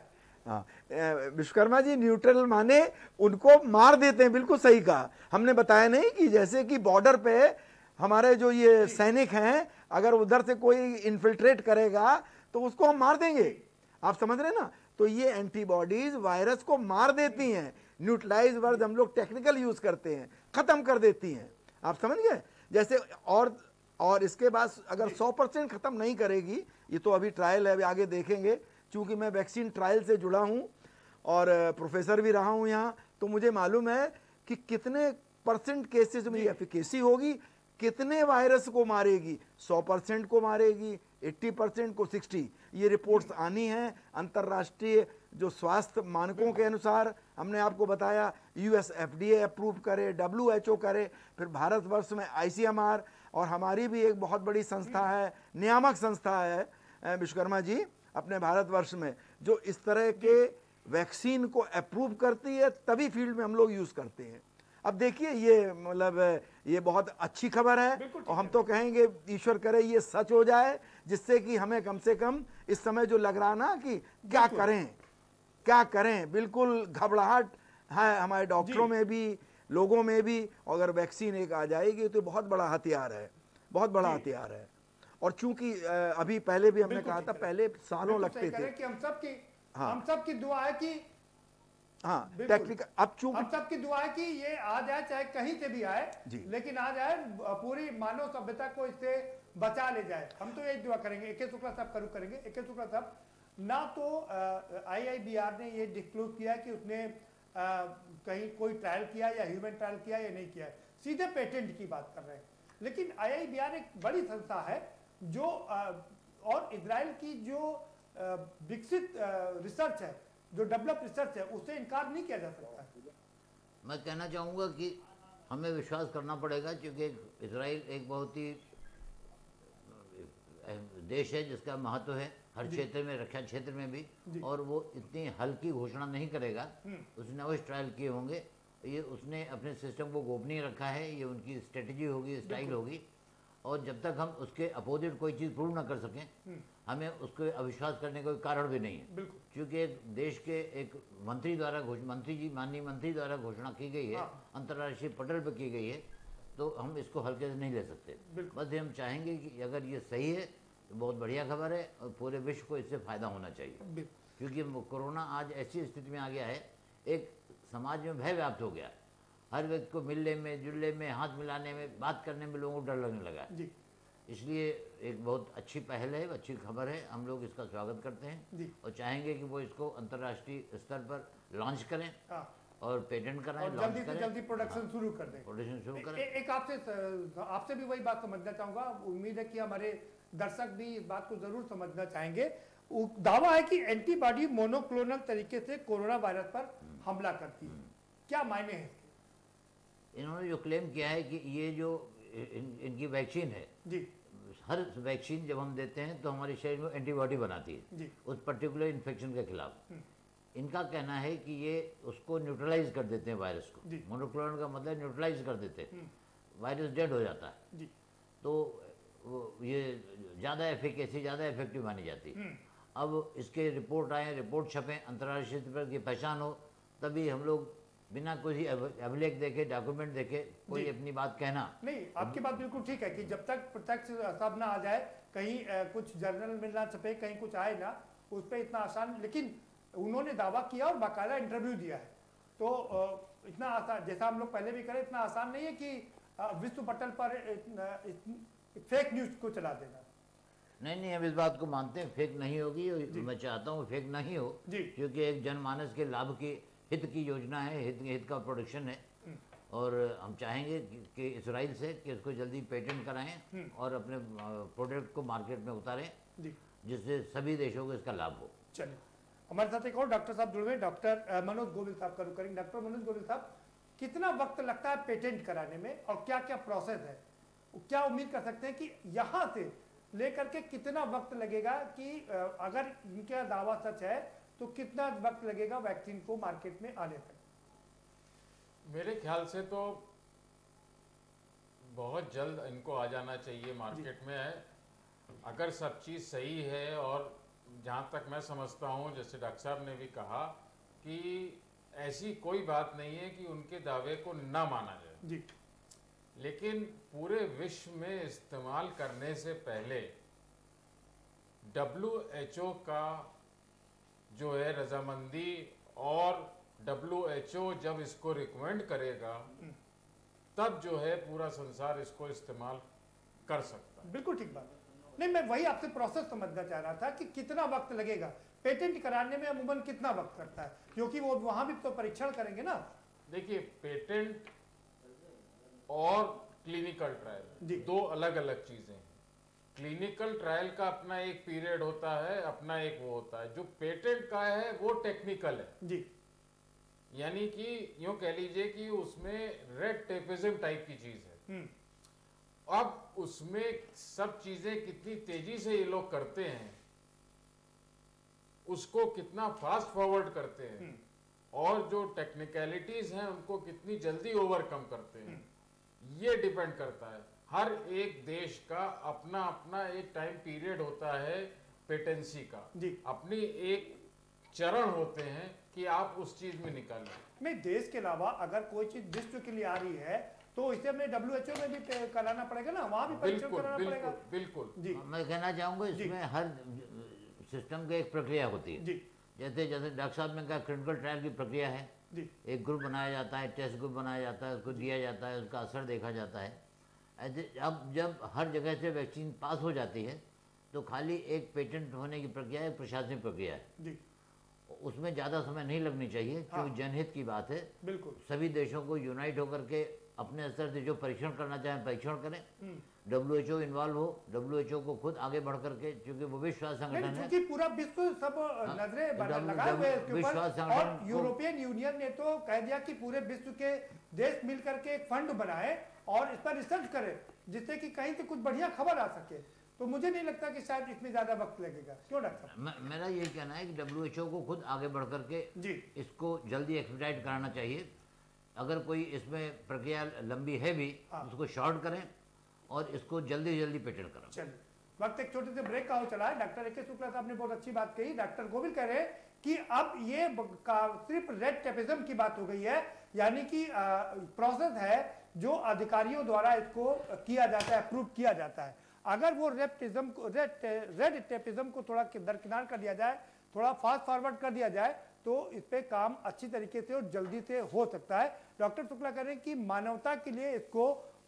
हाँ, विश्वकर्मा जी, न्यूट्रल माने उनको मार देते हैं, बिल्कुल सही कहा। हमने बताया नहीं कि जैसे कि बॉर्डर पे हमारे जो ये सैनिक हैं, अगर उधर से कोई इन्फिल्ट्रेट करेगा तो उसको हम मार देंगे, आप समझ रहे हैं ना। तो ये एंटीबॉडीज वायरस को मार देती हैं, न्यूट्रलाइज वर्ड हम लोग टेक्निकल यूज करते हैं, खत्म कर देती हैं, आप समझ गए। जैसे और इसके बाद अगर 100% खत्म नहीं करेगी, ये तो अभी ट्रायल है, अभी आगे देखेंगे। चूंकि मैं वैक्सीन ट्रायल से जुड़ा हूं और प्रोफेसर भी रहा हूं यहाँ, तो मुझे मालूम है कि कितने % केसेस में एफिकेसी होगी, कितने वायरस को मारेगी। 100% को मारेगी, 80% को, 60, ये रिपोर्ट्स आनी है अंतर्राष्ट्रीय जो स्वास्थ्य मानकों के अनुसार। हमने आपको बताया US FDA अप्रूव करे, WHO करे, फिर भारतवर्ष में ICMR, और हमारी भी एक बहुत बड़ी संस्था है, नियामक संस्था है विश्वकर्मा जी अपने भारतवर्ष में, जो इस तरह के वैक्सीन को अप्रूव करती है, तभी फील्ड में हम लोग यूज करते हैं। अब देखिए, ये मतलब ये बहुत अच्छी खबर है, और हम तो कहेंगे ईश्वर करे ये सच हो जाए, जिससे कि हमें कम से कम इस समय जो लग रहा ना कि क्या करें, बिल्कुल घबराहट है हमारे डॉक्टरों में भी, लोगों में भी। अगर वैक्सीन एक आ जाएगी तो बहुत बड़ा हथियार है, बहुत बड़ा हथियार है। और चूंकि अभी पहले भी हमने कहा था, पहले सालों लगते थे कि हम सब की दुआ है कि हाँ टेक्निकल, अब चूंकि हम सब की दुआ है कि ये आ जाए, चाहे कहीं से भी आए, लेकिन आ जाए, पूरी मानव सभ्यता को इससे बचा ले जाए। हम तो यही दुआ करेंगे। AK शुक्ला साहब करेंगे। AK शुक्ला साहब, ना तो IIBR ने ये डिस्क्लोज किया कि उसने कहीं कोई ट्रायल किया या ह्यूमन ट्रायल किया या नहीं किया, सीधे पेटेंट की बात कर रहे हैं। लेकिन IIBR एक बड़ी संस्था है जो और इजराइल की जो विकसित रिसर्च है, जो डेवलप रिसर्च है, उससे इनकार नहीं किया जा सकता। मैं कहना चाहूँगा कि हमें विश्वास करना पड़ेगा, क्योंकि इजराइल एक बहुत ही देश है जिसका महत्व है हर क्षेत्र में, रक्षा क्षेत्र में भी, और वो इतनी हल्की घोषणा नहीं करेगा। उसने अवश्य ट्रायल किए होंगे, ये उसने अपने सिस्टम को गोपनीय रखा है, ये उनकी स्ट्रेटजी होगी, स्टाइल होगी। और जब तक हम उसके अपोजिट कोई चीज़ प्रूव ना कर सकें, हमें उसको अविश्वास करने का कोई कारण भी नहीं है। क्योंकि एक देश के एक मंत्री द्वारा माननीय मंत्री द्वारा घोषणा की गई है, अंतर्राष्ट्रीय पटल पर की गई है, तो हम इसको हल्के से नहीं ले सकते। बस हम चाहेंगे कि अगर ये सही है तो बहुत बढ़िया खबर है, और पूरे विश्व को इससे फ़ायदा होना चाहिए। क्योंकि कोरोना आज ऐसी स्थिति में आ गया है, एक समाज में भय व्याप्त हो गया है। हर व्यक्ति को मिलने में, जुलने में, हाथ मिलाने में, बात करने में लोगों को डर लगने लगा है। इसलिए एक बहुत अच्छी पहल है, अच्छी खबर है, हम लोग इसका स्वागत करते हैं और चाहेंगे कि वो इसको अंतर्राष्ट्रीय स्तर पर लॉन्च करें और पेटेंट कराएं, जल्दी से जल्दी प्रोडक्शन शुरू कर दें। प्रोडक्शन शुरू करें। एक आपसे भी वही बात समझना चाहूँगा, उम्मीद है कि हमारे दर्शक भी इस बात को जरूर समझना चाहेंगे। दावा है कि एंटीबॉडी मोनोक्लोनल तरीके से कोरोना वायरस पर हमला करती है, क्या मायने हैं इसके? इन्होंने जो क्लेम किया है कि ये जो इनकी वैक्सीन है जी, हर वैक्सीन जब हम देते हैं तो हमारे शरीर में एंटीबॉडी बनाती है जी, उस पर्टिकुलर इन्फेक्शन के खिलाफ। इनका कहना है कि ये उसको न्यूट्रलाइज कर देते हैं वायरस को। मोनोक्लोनल का मतलब न्यूट्रलाइज कर देते हैं, वायरस डेड हो जाता है जी। तो ये ज़्यादा एफिकेसी, ज़्यादा इफेक्टिव मानी जाती है। अब इसके रिपोर्ट आए, रिपोर्ट छपें, अंतर्राष्ट्रीय स्तर पर की पहचान हो, तभी हम लोग बिना कोई अभिलेख देखे, डॉक्यूमेंट देखे कोई अपनी बात कहना नहीं। आपकी बात बिल्कुल ठीक है कि जब तक प्रत्यक्ष सब ना आ जाए, कहीं कुछ जर्नल में ना छपे, कहीं कुछ आए ना, उस पर इतना आसान। लेकिन उन्होंने दावा किया और बाकायदा इंटरव्यू दिया है, तो इतना आसान, जैसा हम लोग पहले भी करें, इतना आसान नहीं है कि विश्व पटल पर फेक न्यूज को चला देना। नहीं, हम इस बात को मानते हैं, फेक नहीं होगी। मैं चाहता हूँ फेक नहीं हो, क्योंकि एक जनमानस के लाभ की हित की योजना है, हित का प्रोडक्शन है। और हम चाहेंगे कि इजराइल से कि इसको जल्दी पेटेंट कराएं और अपने प्रोडक्ट को मार्केट में उतारें, जिससे सभी देशों को इसका लाभ हो। चलिए, हमारे साथ एक और डॉक्टर साहब जुड़ गए, डॉक्टर मनोज गोविल साहब का रुख करेंगे। डॉक्टर मनोज गोविल साहब, कितना वक्त लगता है पेटेंट कराने में और क्या क्या प्रोसेस है? क्या उम्मीद कर सकते हैं कि यहाँ से लेकर के कितना वक्त लगेगा कि अगर इनका दावा सच है तो कितना वक्त लगेगा वैक्सीन को मार्केट में आने तक? मेरे ख्याल से तो बहुत जल्द इनको आ जाना चाहिए मार्केट में। अगर सब चीज़ सही है और जहाँ तक मैं समझता हूँ, जैसे डॉक्टर साहब ने भी कहा कि ऐसी कोई बात नहीं है कि उनके दावे को ना माना जाए जी, लेकिन पूरे विश्व में इस्तेमाल करने से पहले WHO का जो है रजामंदी, और WHO जब इसको रिकमेंड करेगा तब जो है पूरा संसार इसको इस्तेमाल कर सकता है। बिल्कुल ठीक बात। नहीं, मैं वही आपसे प्रोसेस समझना चाह रहा था कि कितना वक्त लगेगा पेटेंट कराने में, अमूमन कितना वक्त लगता है, क्योंकि वो वहां भी तो परीक्षण करेंगे ना। देखिए, पेटेंट और क्लिनिकल ट्रायल दो अलग अलग चीजें हैं। क्लिनिकल ट्रायल का अपना एक पीरियड होता है, अपना एक वो होता है। जो पेटेंट का है वो टेक्निकल है जी, यानी कि यूं कह लीजिए कि उसमें रेड टेपिज्म टाइप की चीज है। अब उसमें सब चीजें कितनी तेजी से ये लोग करते हैं, उसको कितना फास्ट फॉरवर्ड करते हैं, और जो टेक्निकलिटीज हैं उनको कितनी जल्दी ओवरकम करते हैं, ये डिपेंड करता है। हर एक देश का अपना अपना एक टाइम पीरियड होता है पेटेंसी का, अपनी एक चरण होते हैं कि आप उस चीज में निकालें। नहीं, देश के अलावा अगर कोई चीज विश्व के लिए आ रही है तो इसे हमें WHO में भी कराना पड़ेगा ना, वहां भी परीक्षण कराना पड़ेगा। बिल्कुल जी, मैं कहना चाहूँगा इसमें हर सिस्टम की एक प्रक्रिया होती है। जैसे डॉक्टर साहब ने कहा क्लिनिकल ट्रायल की प्रक्रिया है, एक ग्रुप बनाया जाता है, टेस्ट ग्रुप बनाया जाता है, उसको दिया जाता है, उसका असर देखा जाता है। ऐसे अब जब हर जगह से वैक्सीन पास हो जाती है तो खाली एक पेटेंट होने की प्रक्रिया एक प्रशासनिक प्रक्रिया है, उसमें ज़्यादा समय नहीं लगनी चाहिए, क्योंकि जनहित की बात है। बिल्कुल, सभी देशों को यूनाइट होकर के अपने स्तर से जो परीक्षण करना चाहें परीक्षण करें। WHO इन्वॉल्व हो, WHO को खुद आगे बढ़ करके, क्योंकि वो विश्व स्वास्थ्य संगठन है, क्योंकि पूरा विश्व सब नजरें लगाए हुए हैं इसके ऊपर। और यूरोपियन यूनियन ने तो कह दिया कि पूरे विश्व के देश मिलकर के एक फंड बनाए और इस पर रिसर्च करें, जिससे कि कहीं से कुछ बढ़िया खबर आ सके। तो मुझे नहीं लगता कि शायद इसमें ज्यादा वक्त लगेगा, क्यों डॉक्टर साहब? मेरा ये कहना है कि WHO को खुद आगे बढ़ करके इसको जल्दी एक्सपेडाइट कराना चाहिए। अगर कोई इसमें प्रक्रिया लंबी है भी, उसको शॉर्ट करें और इसको जल्दी से जल्दी पेटेंट करें। चलिए, वक्त एक छोटे से ब्रेक का हो चला है। डॉक्टर AK शुक्ला साहब ने बहुत अच्छी बात कही। डॉक्टर गोविल कह रहे हैं कि अब ये सिर्फ रेड टेपिज्म की बात हो गई है, यानी कि प्रोसेस है जो अधिकारियों द्वारा इसको किया जाता है, अप्रूव किया जाता है। अगर वो रेड टेपिज्म को थोड़ा दरकिनार कर दिया जाए, थोड़ा फास्ट फॉरवर्ड कर दिया जाए, तो इस पे काम अच्छी तरीके से और जल्दी से हो सकता है। डॉक्टर शुक्ला कह रहे हैं कि मानवता के लिए इसको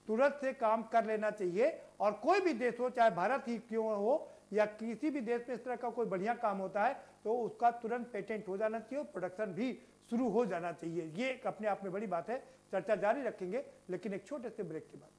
तुरंत से काम कर लेना चाहिए, और कोई भी देश हो, चाहे भारत ही क्यों हो या किसी भी देश में इस तरह का कोई बढ़िया काम होता है तो उसका तुरंत पेटेंट हो जाना चाहिए, प्रोडक्शन भी शुरू हो जाना चाहिए। ये एक अपने आप में बड़ी बात है। चर्चा जारी रखेंगे, लेकिन एक छोटे से ब्रेक के बाद।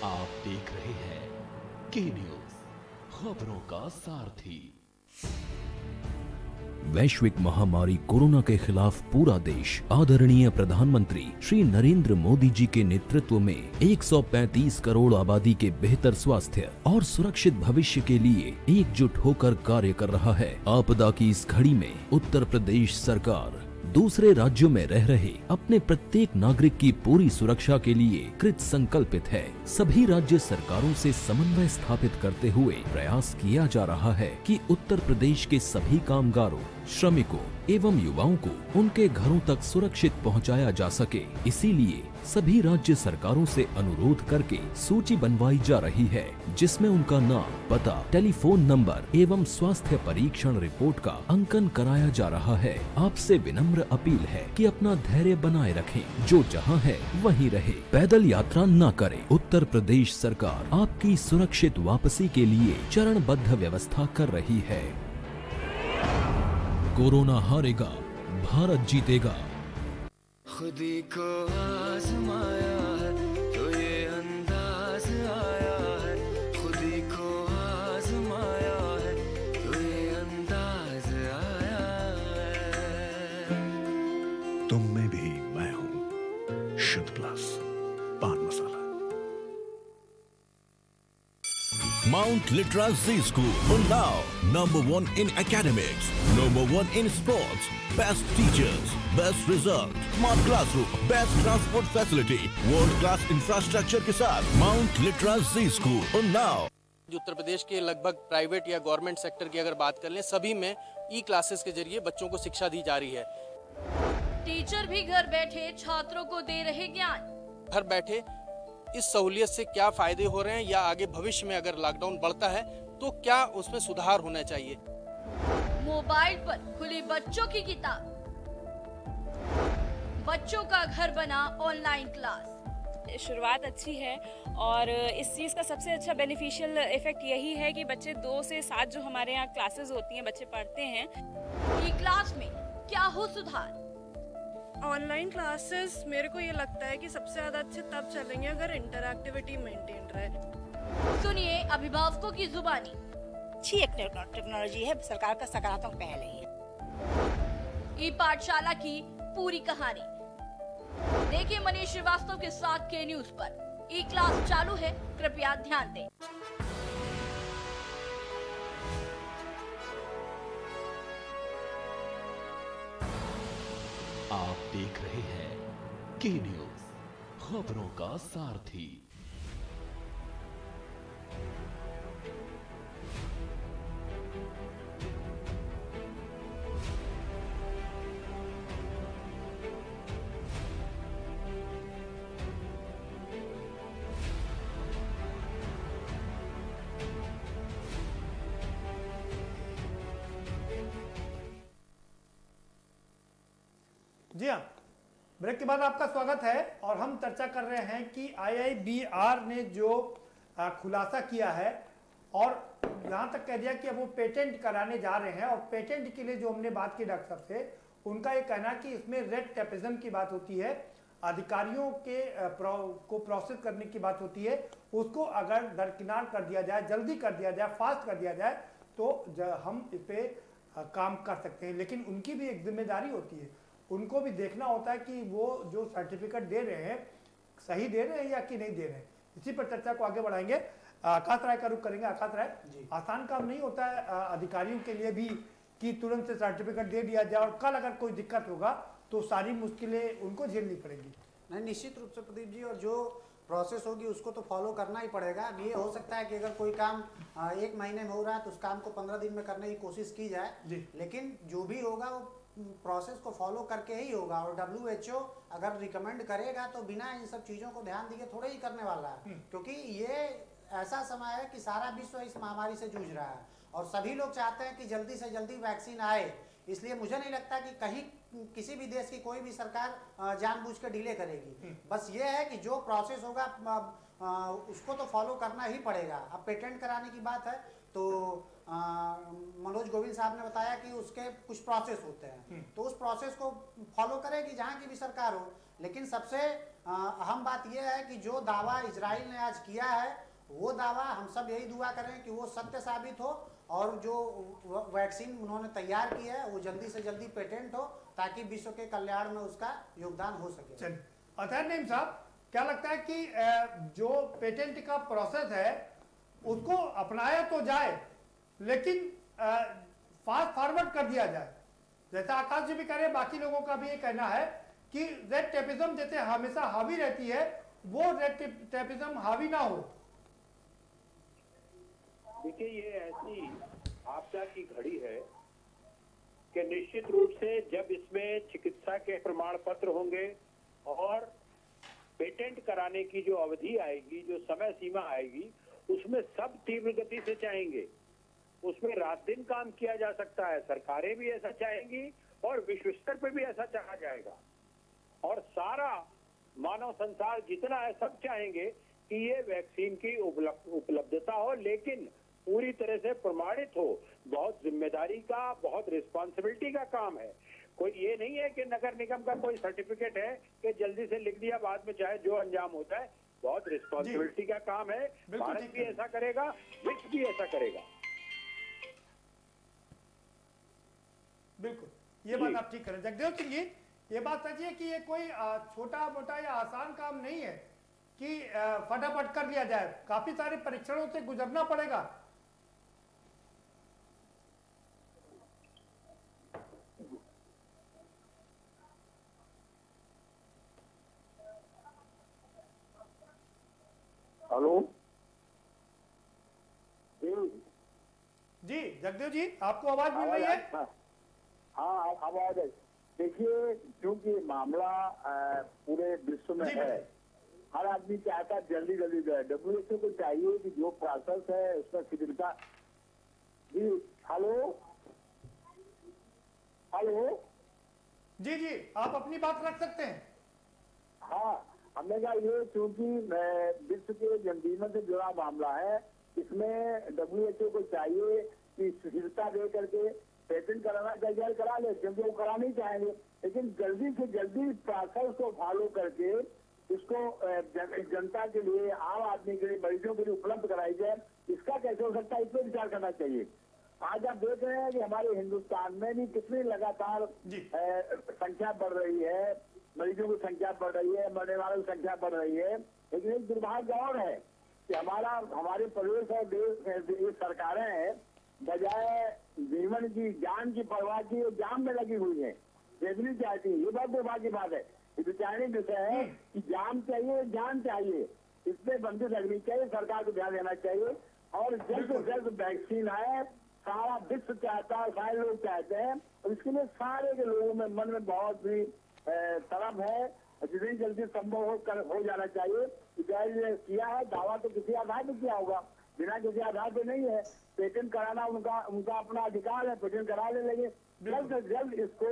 आप देख रहे हैं के न्यूज, खबरों का सारथी। वैश्विक महामारी कोरोना के खिलाफ पूरा देश आदरणीय प्रधानमंत्री श्री नरेंद्र मोदी जी के नेतृत्व में 135 करोड़ आबादी के बेहतर स्वास्थ्य और सुरक्षित भविष्य के लिए एकजुट होकर कार्य कर रहा है। आपदा की इस घड़ी में उत्तर प्रदेश सरकार दूसरे राज्यों में रह रहे अपने प्रत्येक नागरिक की पूरी सुरक्षा के लिए कृत संकल्पित है। सभी राज्य सरकारों से समन्वय स्थापित करते हुए प्रयास किया जा रहा है कि उत्तर प्रदेश के सभी कामगारों, श्रमिकों एवं युवाओं को उनके घरों तक सुरक्षित पहुंचाया जा सके। इसीलिए सभी राज्य सरकारों से अनुरोध करके सूची बनवाई जा रही है, जिसमें उनका नाम, पता, टेलीफोन नंबर एवं स्वास्थ्य परीक्षण रिपोर्ट का अंकन कराया जा रहा है। आपसे विनम्र अपील है कि अपना धैर्य बनाए रखें, जो जहां है वहीं रहे, पैदल यात्रा न करें। उत्तर प्रदेश सरकार आपकी सुरक्षित वापसी के लिए चरणबद्ध व्यवस्था कर रही है। कोरोना हारेगा, भारत जीतेगा। खुदी को आजमाया है तो ये अंदाज आया है, खुदी को आजमाया Mount Litra Z School, Unnao. Number 1 in academics, number 1 in sports, best teachers, best result, smart classroom, best transport facility, world class infrastructure के साथ Mount Litra Z School, Unnao. Uttar Pradesh के लगभग प्राइवेट या गवर्नमेंट सेक्टर की अगर बात कर लें, सभी में ई क्लासेस के जरिए बच्चों को शिक्षा दी जा रही है। टीचर भी घर बैठे छात्रों को दे रहे ज्ञान। घर बैठे इस सहूलियत से क्या फायदे हो रहे हैं या आगे भविष्य में अगर लॉकडाउन बढ़ता है तो क्या उसमें सुधार होना चाहिए। मोबाइल पर खुली बच्चों की किताब, बच्चों का घर बना ऑनलाइन क्लास। शुरुआत अच्छी है और इस चीज़ का सबसे अच्छा बेनिफिशियल इफेक्ट यही है कि बच्चे 2 से 7 जो हमारे यहाँ क्लासेस होती हैं बच्चे पढ़ते हैं। ई क्लास में क्या हो सुधार। ऑनलाइन क्लासेस मेरे को ये लगता है कि सबसे ज़्यादा अच्छे तब चलेंगे अगर इंटरएक्टिविटी मेंटेन रहे। सुनिए अभिभावकों की जुबानी। अच्छी एक टेक्नोलॉजी है, सरकार का सकारात्मक पहल है। ई पाठशाला की पूरी कहानी देखिए मनीष श्रीवास्तव के साथ के न्यूज पर। ई क्लास चालू है, कृपया ध्यान दें। आप देख रहे हैं के न्यूज, खबरों का सारथी। जी हाँ, ब्रेक के बाद आपका स्वागत है और हम चर्चा कर रहे हैं कि IIBR ने जो खुलासा किया है और यहाँ तक कह दिया कि अब वो पेटेंट कराने जा रहे हैं। और पेटेंट के लिए जो हमने बात की डॉक्टर साहब से, उनका ये कहना कि इसमें रेड टेपिज्म की बात होती है, अधिकारियों के को प्रोसेस करने की बात होती है। उसको अगर दरकिनार कर दिया जाए, जल्दी कर दिया जाए, फास्ट कर दिया जाए तो हम इस पर काम कर सकते हैं। लेकिन उनकी भी एक जिम्मेदारी होती है, उनको भी देखना होता है कि वो जो सर्टिफिकेट दे रहे हैं सही दे रहे हैं या कि नहीं दे रहे हैं। इसी पर चर्चा को आगे बढ़ाएंगे। आकाश राय का रुख करेंगे। आकाश राय, आसान काम नहीं होता है अधिकारियों के लिए भी कि तुरंत से सर्टिफिकेट दे दिया जाए और कल अगर कोई दिक्कत होगा तो सारी मुश्किलें उनको झेलनी पड़ेगी। नहीं, निश्चित रूप से प्रदीप जी, और जो प्रोसेस होगी उसको तो फॉलो करना ही पड़ेगा। अब ये हो सकता है कि अगर कोई काम 1 महीने में हो रहा है तो उस काम को 15 दिन में करने की कोशिश की जाए, लेकिन जो भी होगा वो प्रोसेस को फॉलो करके ही होगा। और WHO अगर रिकमेंड करेगा तो बिना इन सब चीज़ों को ध्यान दिए थोड़े ही करने वाला है, क्योंकि ये ऐसा समय है कि सारा विश्व इस महामारी से जूझ रहा है और सभी लोग चाहते हैं कि जल्दी से जल्दी वैक्सीन आए। इसलिए मुझे नहीं लगता कि कहीं किसी भी देश की कोई भी सरकार जानबूझ के डिले करेगी। बस ये है कि जो प्रोसेस होगा उसको तो फॉलो करना ही पड़ेगा। अब पेटेंट कराने की बात है तो मनोज गोविंद साहब ने बताया कि उसके कुछ प्रोसेस होते हैं, तो उस प्रोसेस को फॉलो करेगी जहां की भी सरकार हो। लेकिन सबसे अहम बात यह है कि जो दावा इजराइल ने आज किया है वो दावा हम सब यही दुआ करें कि वो सत्य साबित हो और जो वैक्सीन उन्होंने तैयार की है वो जल्दी से जल्दी पेटेंट हो ताकि विश्व के कल्याण में उसका योगदान हो सके। अतः नईम साहब, क्या लगता है कि जो पेटेंट का प्रोसेस है उसको अपनाया तो जाए लेकिन फास्ट फॉरवर्ड कर दिया जाए, जैसा आकाश जी भी कह रहे हैं, बाकी लोगों का भी ये कहना है कि रेड टेपिज्म जैसे हमेशा हावी रहती है वो रेड टेपिज्म हावी ना हो। देखिए, ये ऐसी आपदा की घड़ी है कि निश्चित रूप से जब इसमें चिकित्सा के प्रमाण पत्र होंगे और पेटेंट कराने की जो अवधि आएगी, जो समय सीमा आएगी, उसमें सब तीव्र गति से चाहेंगे। उसमें रात दिन काम किया जा सकता है, सरकारें भी ऐसा चाहेंगी और विश्व स्तर पर भी ऐसा चाहा जाएगा और सारा मानव संसार जितना है सब चाहेंगे कि ये वैक्सीन की उपलब्धता हो, लेकिन पूरी तरह से प्रमाणित हो। बहुत जिम्मेदारी का, बहुत रिस्पॉन्सिबिलिटी का काम है। कोई ये नहीं है कि नगर निगम का कोई सर्टिफिकेट है कि जल्दी से लिख दिया, बाद में चाहे जो अंजाम होता है। बहुत रिस्पॉन्सिबिलिटी का काम है। भारत भी ऐसा करेगा, विश्व भी ऐसा करेगा। बिल्कुल, ये बात आप ठीक करें जगदेव सिंह जी। ये बात सच है कि ये कोई छोटा मोटा या आसान काम नहीं है कि फटाफट कर लिया जाए। काफी सारे परीक्षणों से गुजरना पड़ेगा हेलो जी जगदेव जी, आपको आवाज मिल रही है? हाँ आवाज है। देखिए, क्योंकि मामला पूरे विश्व में है, हर आदमी चाहता है जल्दी जल्दी जाए। WHO को चाहिए कि जो प्रोसेस है उसमें शिथिलता। जी हेलो हेलो जी जी, आप अपनी बात रख सकते हैं। हाँ, हमने कहा ये क्योंकि विश्व के जनजीवन से जुड़ा मामला है, इसमें WHO को चाहिए कि शिथिलता दे करके पेटेंट कराना चाहिए, करा ले, क्योंकि वो करा नहीं चाहेंगे, लेकिन जल्दी से जल्दी प्रोसेस को फॉलो करके इसको जनता के लिए, आम आदमी के लिए, मरीजों के लिए उपलब्ध कराई जाए। इसका कैसे हो सकता है, इस पर विचार करना चाहिए। आज आप देख रहे हैं कि हमारे हिंदुस्तान में भी कितनी लगातार संख्या बढ़ रही है, मरीजों की संख्या बढ़ रही है, मरने वालों की संख्या बढ़ रही है, लेकिन एक दुर्भाग्य और है कि हमारे प्रदेश और देश ये सरकारें हैं, बजाय जीवन की, जान की परवाह की, जान में लगी हुई है, देखनी चाहती है। ये बहुत दुर्भाग्य की बात है। ये विचारणी विषय है कि जान चाहिए, जान चाहिए, इस पे बंदी लगनी चाहिए, सरकार को ध्यान देना चाहिए और जल्द से जल्द वैक्सीन आए। सारा विश्व चाहता है, सारे लोग चाहते हैं, और इसके लिए सारे के लोगों में मन में बहुत ही तड़प है, जितनी जल्दी संभव हो जाना चाहिए। किया है दावा तो किसी आधार पर किया होगा, बिना किसी आधार पे नहीं है। पेटेंट कराना उनका अपना अधिकार है, पेटेंट करा ले, लेंगे जल्द से जल्द इसको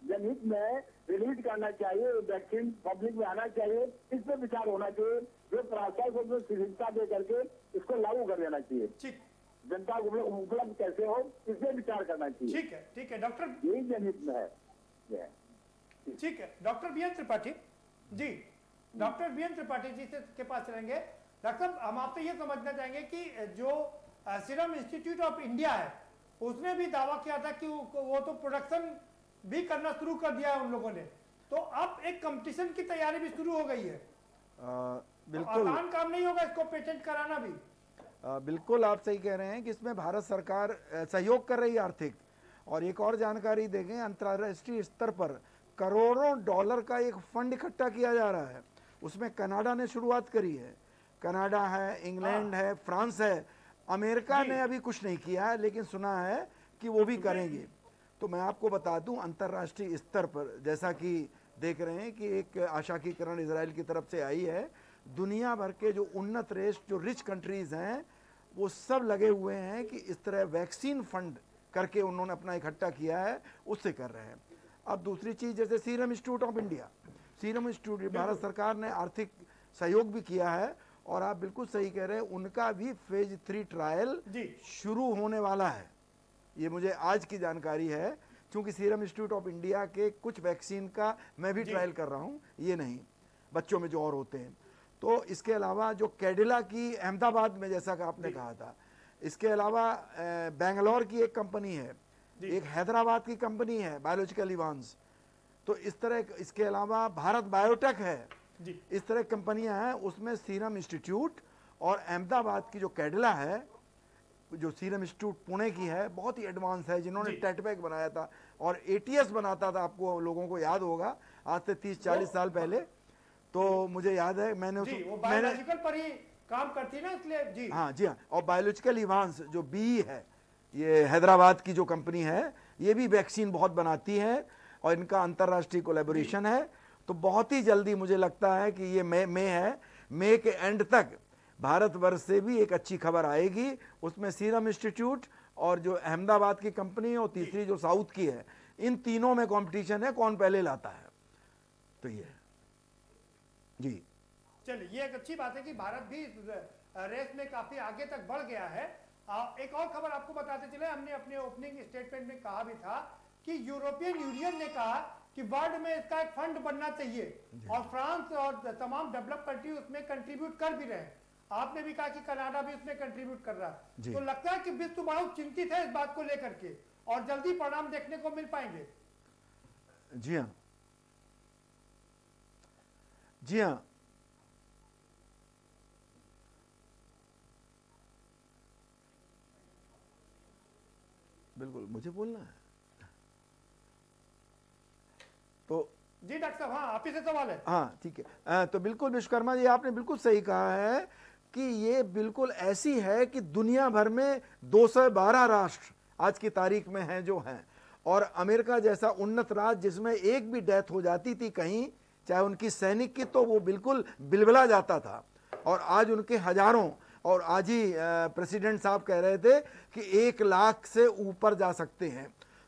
जनहित में रिलीज करना चाहिए, वैक्सीन पब्लिक में आना चाहिए, इस पर विचार होना चाहिए। जो प्रोसेस को शिथिलता दे करके इसको लागू कर देना चाहिए, जनता को उपलब्ध कैसे हो, इस पर विचार करना चाहिए। ठीक है डॉक्टर, यही जनहित में है। ठीक है doctor BN Tripathi ji, doctor BN Tripathi ji से के पास चलेंगे। डॉक्टर साहब, हम आपसे ये समझना चाहेंगे कि जो सीरम इंस्टीट्यूट ऑफ इंडिया है, उसने भी दावा किया था कि वो तो प्रोडक्शन भी करना शुरू कर दिया है उन लोगों ने, तो अब एक कंपटीशन की तैयारी भी शुरू हो गई है। बिल्कुल आसान काम नहीं होगा इसको पेटेंट कराना भी। बिल्कुल आप सही कह रहे हैं कि इसमें भारत सरकार सहयोग कर रही है आर्थिक। और एक और जानकारी देखें, अंतर्राष्ट्रीय स्तर पर करोड़ों डॉलर का एक फंड इकट्ठा किया जा रहा है, उसमें कनाडा ने शुरुआत करी है। कनाडा है, इंग्लैंड है, फ्रांस है, अमेरिका ने अभी कुछ नहीं किया है, लेकिन सुना है कि वो भी करेंगे। तो मैं आपको बता दूं, अंतर्राष्ट्रीय स्तर पर जैसा कि देख रहे हैं कि एक आशा की किरण इजराइल की तरफ से आई है, दुनिया भर के जो उन्नत देश, जो रिच कंट्रीज हैं, वो सब लगे हुए हैं कि इस तरह वैक्सीन फंड करके उन्होंने अपना इकट्ठा किया है, उससे कर रहे हैं। अब दूसरी चीज़, जैसे serum institute of India, serum institute Bharat सरकार ने आर्थिक सहयोग भी किया है, और आप बिल्कुल सही कह रहे हैं, उनका भी फेज 3 ट्रायल शुरू होने वाला है। ये मुझे आज की जानकारी है, क्योंकि सीरम इंस्टीट्यूट ऑफ इंडिया के कुछ वैक्सीन का मैं भी ट्रायल कर रहा हूँ, ये नहीं, बच्चों में जो और होते हैं। तो इसके अलावा जो कैडिला की अहमदाबाद में, जैसा कि आपने कहा था, इसके अलावा बेंगलोर की एक कंपनी है, एक हैदराबाद की कंपनी है बायोलॉजिकल इवांस, तो इस तरह, इसके अलावा भारत बायोटेक है, इस तरह कंपनियां हैं। उसमें सीरम इंस्टीट्यूट और अहमदाबाद की जो कैडिला है, जो सीरम इंस्टीट्यूट पुणे की है, बहुत ही एडवांस है, जिन्होंने टेटबैक बनाया था और ATS बनाता था, आपको लोगों को याद होगा, आज से 30-40 साल पहले। तो मुझे याद है, मैंने वो बायोलॉजिकल पर ही काम करती है ना, इसलिए जी हाँ जी हाँ। और बायोलॉजिकल इवांस जो BE है, ये हैदराबाद की जो कंपनी है, ये भी वैक्सीन बहुत बनाती है और इनका अंतर्राष्ट्रीय कोलैबोरेशन है। तो बहुत ही जल्दी मुझे लगता है कि ये मई है, मई के एंड तक भारतवर्ष से भी एक अच्छी खबर आएगी। उसमें सीरम इंस्टीट्यूट और जो अहमदाबाद की कंपनी है, और तीसरी जो साउथ की है, इन तीनों में कंपटीशन है, कौन पहले लाता है। तो ये जी, चलिए, ये एक अच्छी बात है कि भारत भी रेस में काफी आगे तक बढ़ गया है। एक और खबर आपको बताते चले, हमने अपने ओपनिंग स्टेटमेंट में कहा भी था कि यूरोपियन यूनियन ने कहा कि वर्ल्ड में इसका एक फंड बनना चाहिए, और फ्रांस और तमाम डेवलप कंट्री उसमें कंट्रीब्यूट कर भी रहे हैं। आपने भी कहा कि कनाडा भी उसमें कंट्रीब्यूट कर रहा है। तो लगता है कि विश्व बहुत चिंतित है इस बात को लेकर के, और जल्दी परिणाम देखने को मिल पाएंगे। जी हाँ, जी हाँ, बिल्कुल, मुझे बोलना है। तो जी डॉक्टर साहब, हाँ आप ही से सवाल है। हाँ ठीक है। तो बिल्कुल विश्वकर्मा जी, आपने बिल्कुल सही कहा है कि ये बिल्कुल ऐसी है कि दुनिया भर में 212 राष्ट्र आज की तारीख में हैं जो हैं, और अमेरिका जैसा उन्नत राज्य जिसमें एक भी डेथ हो जाती थी कहीं, चाहे उनकी सैनिक की, तो वो बिल्कुल बिलबिला जाता था। और आज उनके हजारों, और आज ही प्रेसिडेंट साहब कह रहे थे कि 1 लाख से ऊपर जा सकते हैं।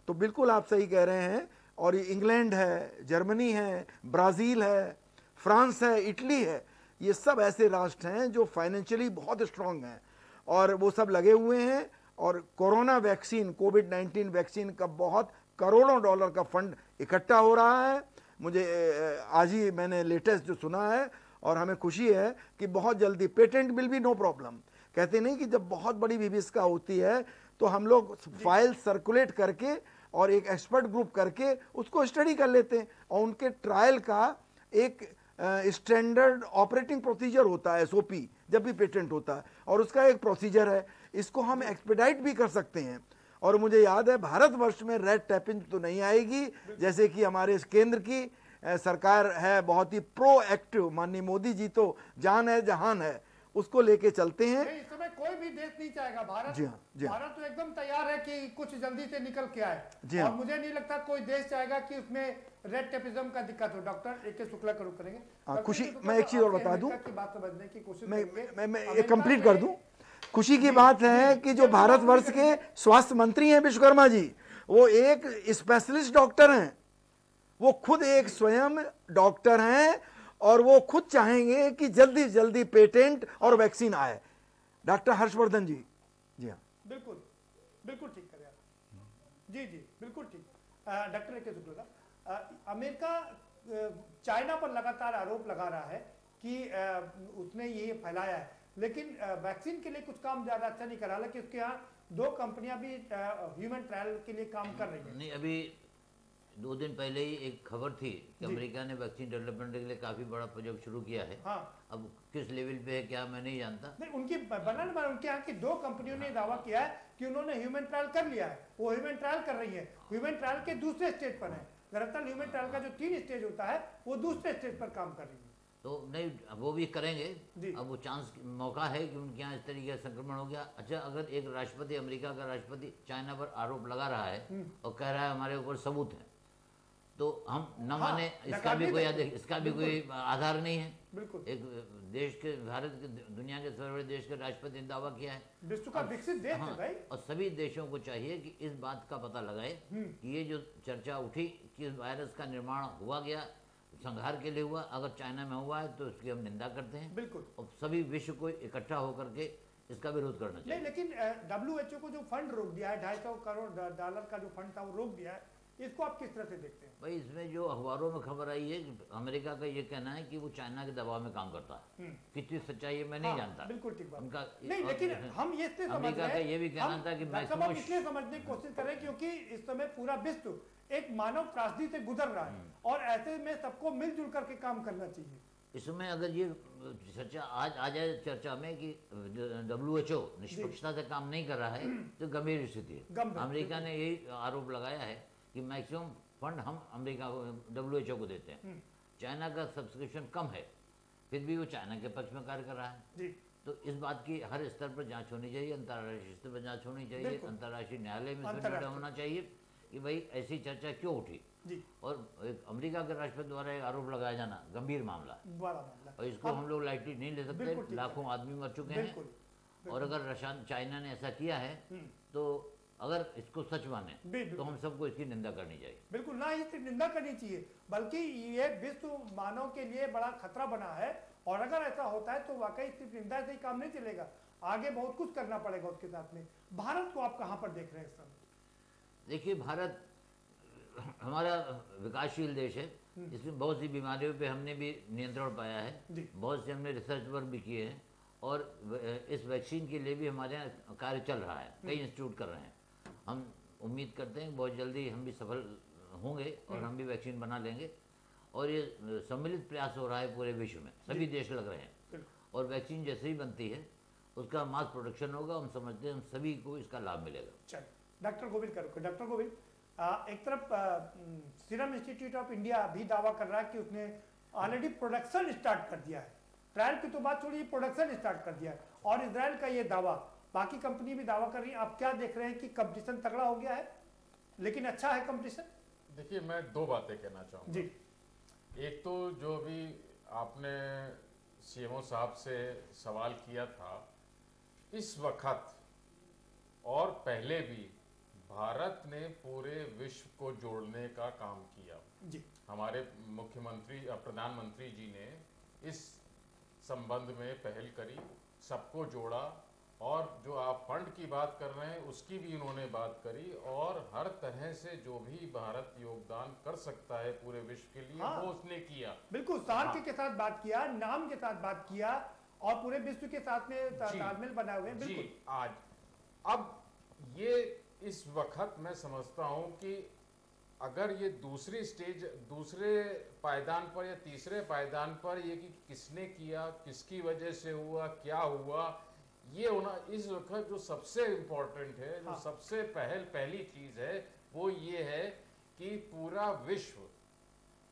तो बिल्कुल आप सही कह रहे हैं। और इंग्लैंड है, जर्मनी है, ब्राज़ील है, फ्रांस है, इटली है, ये सब ऐसे राष्ट्र हैं जो फाइनेंशियली बहुत स्ट्रांग हैं और वो सब लगे हुए हैं। और कोरोना वैक्सीन, कोविड-19 वैक्सीन का बहुत करोड़ों डॉलर का फंड इकट्ठा हो रहा है। मुझे आज ही मैंने लेटेस्ट जो सुना है, और हमें खुशी है कि बहुत जल्दी पेटेंट बिल भी नो प्रॉब्लम। कहते नहीं कि जब बहुत बड़ी विभिस्का होती है तो हम लोग फाइल सर्कुलेट करके और एक एक्सपर्ट ग्रुप करके उसको स्टडी कर लेते हैं, और उनके ट्रायल का एक स्टैंडर्ड ऑपरेटिंग प्रोसीजर होता है, एसओपी, जब भी पेटेंट होता है, और उसका एक प्रोसीजर है। इसको हम एक्सपेडाइट भी कर सकते हैं। और मुझे याद है भारतवर्ष में रेड टैपिंग तो नहीं आएगी, जैसे कि हमारे केंद्र की सरकार है बहुत ही प्रोएक्टिव। माननीय मोदी जी तो जान है जहान है, उसको लेके चलते हैं। इस समय कोई भी देश नहीं चाहेगा, भारत जी हाँ, जी हाँ। भारत तो एकदम तैयार है कि कुछ जल्दी से निकल के आए। जी हाँ। और मुझे नहीं लगता कोई देश चाहेगा कि उसमें रेड टेपिज्म का दिक्कत हो। डॉक्टर ए के शुक्ला का रुख करेंगे। खुशी, मैं एक चीज और बता दूं, की बात समझने की कोशिश मैं एक कंप्लीट कर दूं। खुशी की बात है कि जो भारतवर्ष के स्वास्थ्य मंत्री हैं विश्वकर्मा जी, वो एक स्पेशलिस्ट डॉक्टर हैं, वो खुद एक स्वयं डॉक्टर हैं, और वो खुद चाहेंगे कि जल्दी जल्दी पेटेंट और वैक्सीन आए। डॉक्टर हर्षवर्धन जी। जी हाँ, बिल्कुल बिल्कुल ठीक करें आप। जी जी बिल्कुल ठीक। डॉक्टर ए के शुक्ला, अमेरिका चाइना पर लगातार आरोप लगा रहा है कि उसने ये फैलाया है, लेकिन वैक्सीन के लिए कुछ काम ज्यादा अच्छा नहीं कर रहा। हालांकि उसके यहाँ 2 कंपनियां भी ह्यूमन ट्रायल के लिए काम कर रही हैं। नहीं, अभी 2 दिन पहले ही एक खबर थी कि अमेरिका ने वैक्सीन डेवलपमेंट के लिए काफी बड़ा प्रोजेक्ट शुरू किया है। हाँ। अब किस लेवल पे है क्या मैं नहीं जानता। नहीं, उनकी उनके यहाँ की 2 कंपनियों ने दावा किया है कि उन्होंने ह्यूमन ट्रायल कर लिया है। वो ह्यूमन ट्रायल कर रही है, ह्यूमन ट्रायल के दूसरे स्टेज पर है। दरअसल ह्यूमन ट्रायल का जो 3 स्टेज होता है वो दूसरे स्टेज पर काम कर रही है। तो नहीं, वो भी करेंगे। अब वो चांस, मौका है कि उनके यहाँ इस तरीके का संक्रमण हो गया। अच्छा, अगर एक राष्ट्रपति, अमेरिका का राष्ट्रपति चाइना पर आरोप लगा रहा है और कह रहा है हमारे ऊपर सबूत है, तो हम न माने, इसका भी कोई आधार नहीं है। बिल्कुल। एक देश के, भारत के, दुनिया के सबसे बड़े देश के राष्ट्रपति ने दावा किया है, विश्व का विकसित देश है भाई। और सभी देशों को चाहिए कि इस बात का पता लगाए कि ये जो चर्चा उठी कि इस वायरस का निर्माण हुआ गया, संहार के लिए हुआ, अगर चाइना में हुआ है तो उसकी हम निंदा करते हैं। बिल्कुल। और सभी विश्व को इकट्ठा होकर के इसका विरोध करना चाहिए। नहीं, लेकिन WHO को जो फंड रोक दिया है, $250 करोड़ का जो फंड था वो रोक दिया है, इसको आप किस तरह से देखते हैं? भाई, इसमें जो अखबारों में खबर आई है कि अमेरिका का ये कहना है कि वो चाइना के दबाव में काम करता है। कितनी सच्चाई है मैं नहीं जानता। बिल्कुल ठीक बात। उनका नहीं, लेकिन हम ये अमेरिका का ये भी कहना था कि मैक्सिमम इसलिए समझने की कोशिश करें क्योंकि इस समय पूरा विश्व एक मानव त्रासदी से गुजर रहा है, और ऐसे में सबको मिलजुल करके काम करना चाहिए। इसमें अगर ये चर्चा आज आ जाए चर्चा में कि WHO निष्पक्षता से काम नहीं कर रहा है, तो गंभीर स्थिति है। अमेरिका ने यही आरोप लगाया है कि मैक्सिमम फंड हम अमेरिका को, WHO को देते हैं। चाइना का सब्सक्रिप्शन कम है, फिर भी वो चाइना के पक्ष में कार्य कर रहा है। तो इस बात की हर स्तर पर जांच होनी चाहिए, अंतर्राष्ट्रीय स्तर पर जांच होनी चाहिए, अंतर्राष्ट्रीय न्यायालय में निर्णय होना चाहिए कि भाई ऐसी चर्चा क्यों उठी। और एक अमेरिका के राष्ट्रपति द्वारा एक आरोप लगाया जाना गंभीर मामला, और इसको हम लोग लाइटली नहीं ले सकते। लाखों आदमी मर चुके हैं, और अगर चाइना ने ऐसा किया है तो अगर इसको सच माने तो हम सबको इसकी निंदा करनी चाहिए। बिल्कुल ना, इसकी निंदा करनी चाहिए, बल्कि ये विश्व मानव के लिए बड़ा खतरा बना है, और अगर ऐसा होता है तो वाकई सिर्फ निंदा से ही काम नहीं चलेगा, आगे बहुत कुछ करना पड़ेगा उसके साथ में। भारत को आप कहाँ पर देख रहे हैं इस समय? देखिए, भारत हमारा विकासशील देश है, इसमें बहुत सी बीमारियों पे हमने भी नियंत्रण पाया है, बहुत से हमने रिसर्च वर्क भी किए हैं, और इस वैक्सीन के लिए भी हमारे यहाँ कार्य चल रहा है, कई इंस्टीट्यूट कर रहे हैं। हम उम्मीद करते हैं बहुत जल्दी हम भी सफल होंगे और हम भी वैक्सीन बना लेंगे, और ये सम्मिलित प्रयास हो रहा है पूरे विश्व में, सभी देश लग रहे हैं, और वैक्सीन जैसे ही बनती है उसका मास प्रोडक्शन होगा, हम समझते हैं हम सभी को इसका लाभ मिलेगा। चलिए, डॉक्टर गोविल करो। डॉक्टर गोविल, एक तरफ सीरम इंस्टीट्यूट ऑफ इंडिया भी दावा कर रहा है कि उसने ऑलरेडी प्रोडक्शन स्टार्ट कर दिया है, ट्रायल की तो बात छोड़िए, प्रोडक्शन स्टार्ट कर दिया है। और इजराइल का ये दावा, बाकी कंपनी भी दावा कर रही है। आप क्या देख रहे हैं कि कंपटीशन तगड़ा हो गया है, लेकिन अच्छा है कंपटीशन? देखिए, मैं दो बातें कहना चाहूँगा जी। एक तो जो भी आपने सीएमओ साहब से सवाल किया था, इस वक्त और पहले भी भारत ने पूरे विश्व को जोड़ने का काम किया जी। हमारे मुख्यमंत्री प्रधानमंत्री जी ने इस संबंध में पहल करी, सबको जोड़ा, और जो आप फंड की बात कर रहे हैं उसकी भी उन्होंने बात करी, और हर तरह से जो भी भारत योगदान कर सकता है पूरे विश्व के लिए वो उसने किया। बिल्कुल, सार्क के साथ बात किया, नाम के साथ बात किया, और पूरे विश्व के साथ में तालमेल बनाए हुए हैं। बिल्कुल। आज अब ये इस वक्त मैं समझता हूं कि अगर ये दूसरी स्टेज, दूसरे पायदान पर या तीसरे पायदान पर ये कि किसने किया, किसकी वजह से हुआ, क्या हुआ, ये होना इस वक्त जो सबसे इम्पोर्टेंट है, जो सबसे पहली चीज है वो ये है कि पूरा विश्व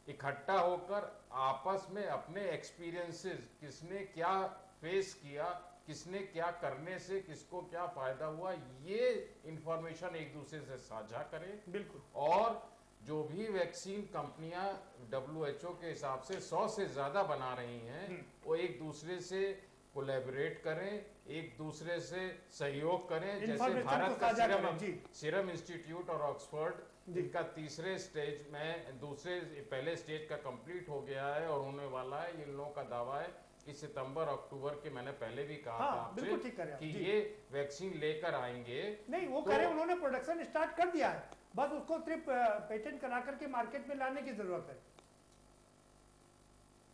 इकट्ठा होकर आपस में अपने एक्सपीरियंसेस, किसने क्या फेस किया, किसने क्या करने से किसको क्या फायदा हुआ, ये इंफॉर्मेशन एक दूसरे से साझा करें। बिल्कुल। और जो भी वैक्सीन कंपनियां WHO के हिसाब से 100 से ज्यादा बना रही हैं, वो एक दूसरे से कोलैबोरेट करें, एक दूसरे से सहयोग करें। जैसे भारत का सीरम इंस्टीट्यूट और ऑक्सफोर्ड, इनका तीसरे स्टेज में पहले स्टेज का कंप्लीट हो गया है और होने वाला है। इन लोगों का दावा है कि सितंबर अक्टूबर के, मैंने पहले भी कहा था आपसे कि ये वैक्सीन लेकर आएंगे। नहीं, वो कह रहे हैं उन्होंने प्रोडक्शन स्टार्ट कर दिया है, बस उसको सिर्फ पेटेंट करा करके मार्केट में लाने की जरूरत है।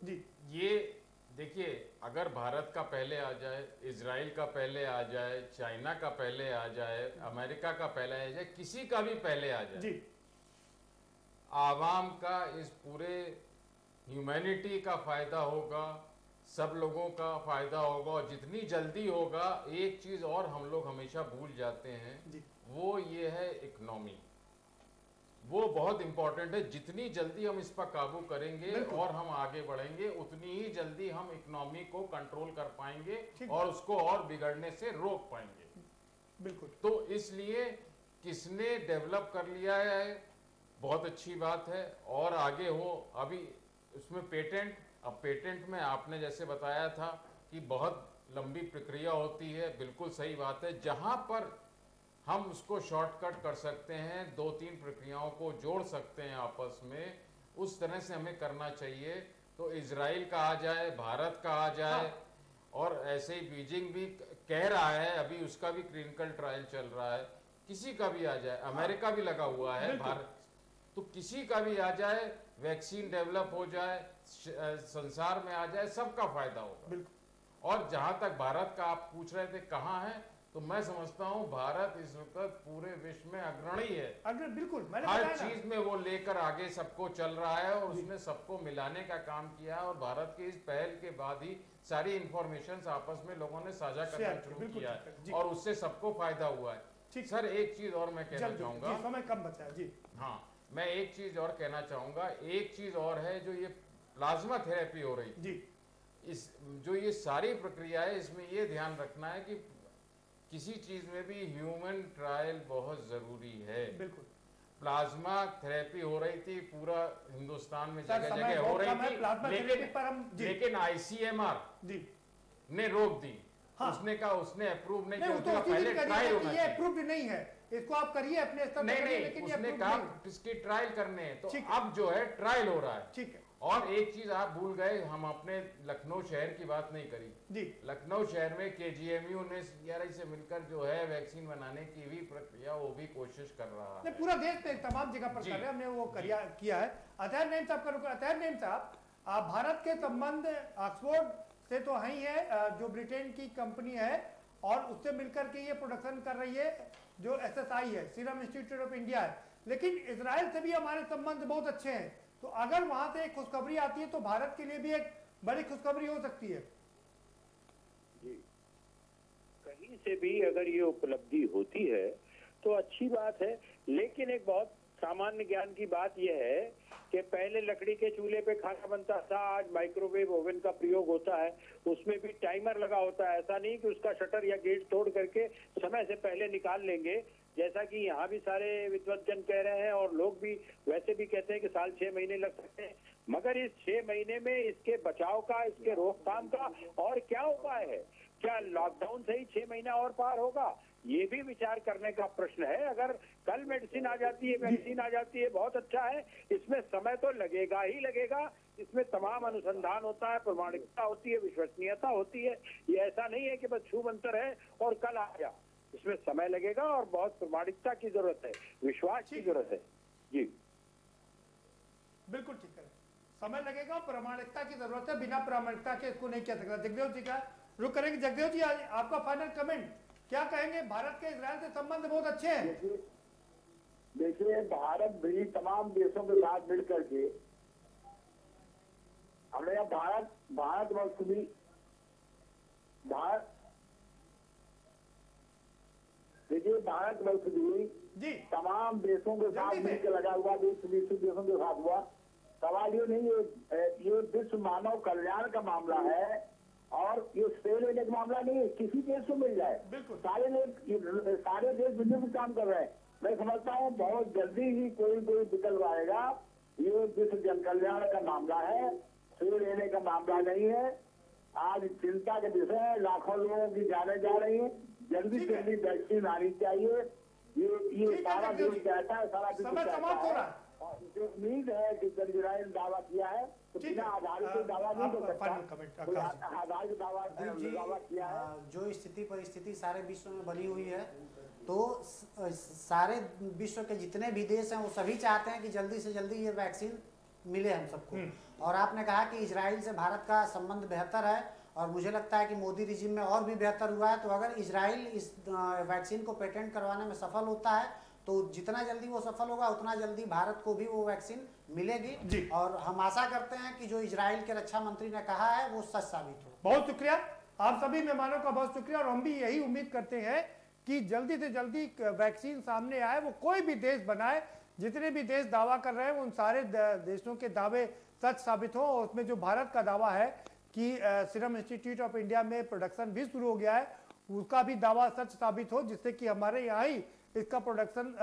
जी। ये देखिए, अगर भारत का पहले आ जाए, इजराइल का पहले आ जाए, चाइना का पहले आ जाए, अमेरिका का पहले आ जाए, किसी का भी पहले आ जाए, जी, आवाम का, इस पूरे ह्यूमैनिटी का फायदा होगा, सब लोगों का फायदा होगा। और जितनी जल्दी होगा, एक चीज और हम लोग हमेशा भूल जाते हैं, वो ये है इकोनॉमी। वो बहुत इंपॉर्टेंट है। जितनी जल्दी हम इस पर काबू करेंगे और हम आगे बढ़ेंगे, उतनी ही जल्दी हम इकोनॉमी को कंट्रोल कर पाएंगे और उसको और बिगड़ने से रोक पाएंगे। बिल्कुल। तो इसलिए किसने डेवलप कर लिया है, बहुत अच्छी बात है, और आगे हो। अभी उसमें पेटेंट, अब पेटेंट में आपने जैसे बताया था कि बहुत लंबी प्रक्रिया होती है, बिल्कुल सही बात है। जहां पर हम उसको शॉर्टकट कर सकते हैं, 2-3 प्रक्रियाओं को जोड़ सकते हैं आपस में, उस तरह से हमें करना चाहिए। तो इजराइल का आ जाए, भारत का आ जाए, और ऐसे ही बीजिंग भी कह रहा है, अभी उसका भी क्लिनिकल ट्रायल चल रहा है, किसी का भी आ जाए, अमेरिका भी लगा हुआ है, भारत, तो किसी का भी आ जाए, वैक्सीन डेवलप हो जाए, संसार में आ जाए, सबका फायदा होगा। और जहां तक भारत का आप पूछ रहे थे कहाँ है, तो मैं समझता हूं भारत इस वक्त पूरे विश्व में अग्रणी है। बिल्कुल, हर चीज में वो लेकर आगे सबको चल रहा है, और उसने सबको मिलाने का काम किया है। और भारत की इस पहल के बाद ही सारी इंफॉर्मेशन आपस में लोगों ने साझा करना शुरू किया है, और उससे सबको फायदा हुआ है। सर, एक चीज और मैं कहना चाहूंगा, समय कम बचा है जी। हाँ, मैं एक चीज और कहना चाहूंगा। एक चीज और है, जो ये प्लाज्मा थेरेपी हो रही जी, इस जो ये सारी प्रक्रिया है, इसमें ये ध्यान रखना है कि किसी चीज में भी ह्यूमन ट्रायल बहुत जरूरी है। बिल्कुल। प्लाज्मा थेरेपी हो रही थी, पूरा हिंदुस्तान में जगह जगह हो रही थी, लेकिन ICMR ने रोक दी। उसने कहा, उसने अप्रूव नहीं किया, पहले ट्रायल होना चाहिए। अप्रूव्ड नहीं है, इसको आप करिए अपने स्तर पर। नहीं, उसने कहा इसकी ट्रायल करने हैं, तो अब जो है ट्रायल हो रहा है। ठीक है। और एक चीज आप भूल गए, हम अपने लखनऊ शहर की बात नहीं करी जी। लखनऊ शहर में KGMU ने CRI से मिलकर जो है वैक्सीन बनाने की भी प्रक्रिया, वो भी कोशिश कर रहा है। पूरा देश में तमाम जगह पर कर रहे हैं, हमने वो किया है। अतहर नईम साहब का, अतहर नईम साहब, भारत के संबंध ऑक्सफोर्ड से तो है ही है, जो ब्रिटेन की कंपनी है, और उससे मिलकर के ये प्रोडक्शन कर रही है, जो SSI है, सीरम इंस्टीट्यूट ऑफ इंडिया है। लेकिन इजराइल से भी हमारे संबंध बहुत अच्छे हैं, तो अगर वहां से एक खुशखबरी आती है तो भारत के लिए भी एक बड़ी खुशखबरी हो सकती है। जी, कहीं से भी अगर ये उपलब्धि होती है तो अच्छी बात है, लेकिन एक बहुत सामान्य ज्ञान की बात यह है कि पहले लकड़ी के चूल्हे पे खाना बनता था, आज माइक्रोवेव ओवन का प्रयोग होता है, उसमें भी टाइमर लगा होता है। ऐसा नहीं कि उसका शटर या गेट तोड़ करके समय से पहले निकाल लेंगे, जैसा कि यहाँ भी सारे विद्वज्जन कह रहे हैं और लोग भी वैसे भी कहते हैं कि साल 6 महीने लग सकते हैं। मगर इस 6 महीने में इसके बचाव का, इसके रोकथाम का और क्या उपाय है? क्या लॉकडाउन से ही 6 महीना और पार होगा? ये भी विचार करने का प्रश्न है। अगर कल मेडिसिन आ जाती है, वैक्सीन आ जाती है, बहुत अच्छा है। इसमें समय तो लगेगा ही लगेगा। इसमें तमाम अनुसंधान होता है, प्रामाणिकता होती है, विश्वसनीयता होती है। ये ऐसा नहीं है कि बस छू मंतर है और कल आ गया। इसमें समय लगेगा और बहुत प्रामाणिकता की जरूरत है, विश्वास की जरूरत है। जी बिल्कुल ठीक है, समय लगेगा, प्रामाणिकता की जरूरत है। बिना प्रामाणिकता के इसको नहीं कह सकता। जगदेव जी का रुक करेंगे। जगदेव जी, आपका फाइनल कमेंट क्या कहेंगे? भारत के इजराइल से संबंध बहुत अच्छे हैं। देखिए, भारत भी तमाम देशों के साथ मिल करके हमने यहाँ भारतवर्ष भी देखिए भारतवर्ष भी तमाम देशों के साथ मिलकर लगा हुआ, विश्व देशों के साथ हुआ। सवाल ये नहीं है, ये विश्व मानव कल्याण का मामला है और ये स्टे लेने का मामला नहीं है। किसी देश को मिल जाए, सारे देश मिलकर भी काम कर रहे हैं। मैं समझता हूँ बहुत जल्दी ही कोई विकल्प आएगा। ये विश्व जन कल्याण का मामला है, स्टे लेने का मामला नहीं है। आज चिंता के विषय है, लाखों लोगों की जाने जा रही है। जल्दी से जल्दी वैक्सीन आनी चाहिए। ये सारा देश चाहता है, सारा विश्व चाहता है। उम्मीद है कि इजराइल दावा किया है तो बिना आधारित दावा नहीं हो सकता। आधारित दावा किया है। जो स्थिति परिस्थिति सारे विश्व में बनी हुई है, तो सारे विश्व के जितने भी देश हैं वो सभी चाहते हैं कि जल्दी से जल्दी ये वैक्सीन मिले हम सबको। और आपने कहा कि इजराइल से भारत का संबंध बेहतर है और मुझे लगता है कि मोदी रिजिम में और भी बेहतर हुआ है। तो अगर इजराइल इस वैक्सीन को पेटेंट करवाने में सफल होता है तो जितना जल्दी वो सफल होगा उतना जल्दी भारत को भी वो वैक्सीन मिलेगी। और हम आशा करते हैं कि जो इजराइल के रक्षा मंत्री ने कहा है वो सच साबित हो। बहुत शुक्रिया, आप सभी मेहमानों का बहुत शुक्रिया। और हम भी यही उम्मीद करते हैं कि जल्दी से जल्दी वैक्सीन सामने आए, वो कोई भी देश बनाए। जितने भी देश दावा कर रहे हैं उन सारे देशों के दावे सच साबित हो। और उसमें जो भारत का दावा है कि सीरम इंस्टीट्यूट ऑफ इंडिया में प्रोडक्शन भी शुरू हो गया है, उसका भी दावा सच साबित हो, जिससे कि हमारे यहाँ ही इसका प्रोडक्शन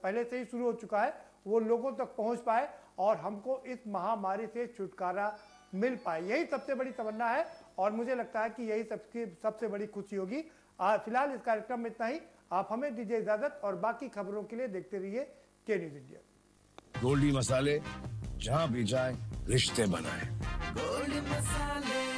पहले से ही शुरू हो चुका है, वो लोगों तक पहुंच पाए और हमको इस महामारी से छुटकारा मिल पाए। यही सबसे बड़ी तमन्ना है और मुझे लगता है कि यही सबसे बड़ी खुशी होगी। फिलहाल इस कार्यक्रम में इतना ही। आप हमें दीजिए इजाजत और बाकी खबरों के लिए देखते रहिए के न्यूज इंडिया। गोल्डी मसाले, जहाँ भी जाए रिश्ते बनाए। गोल्डी मसाले।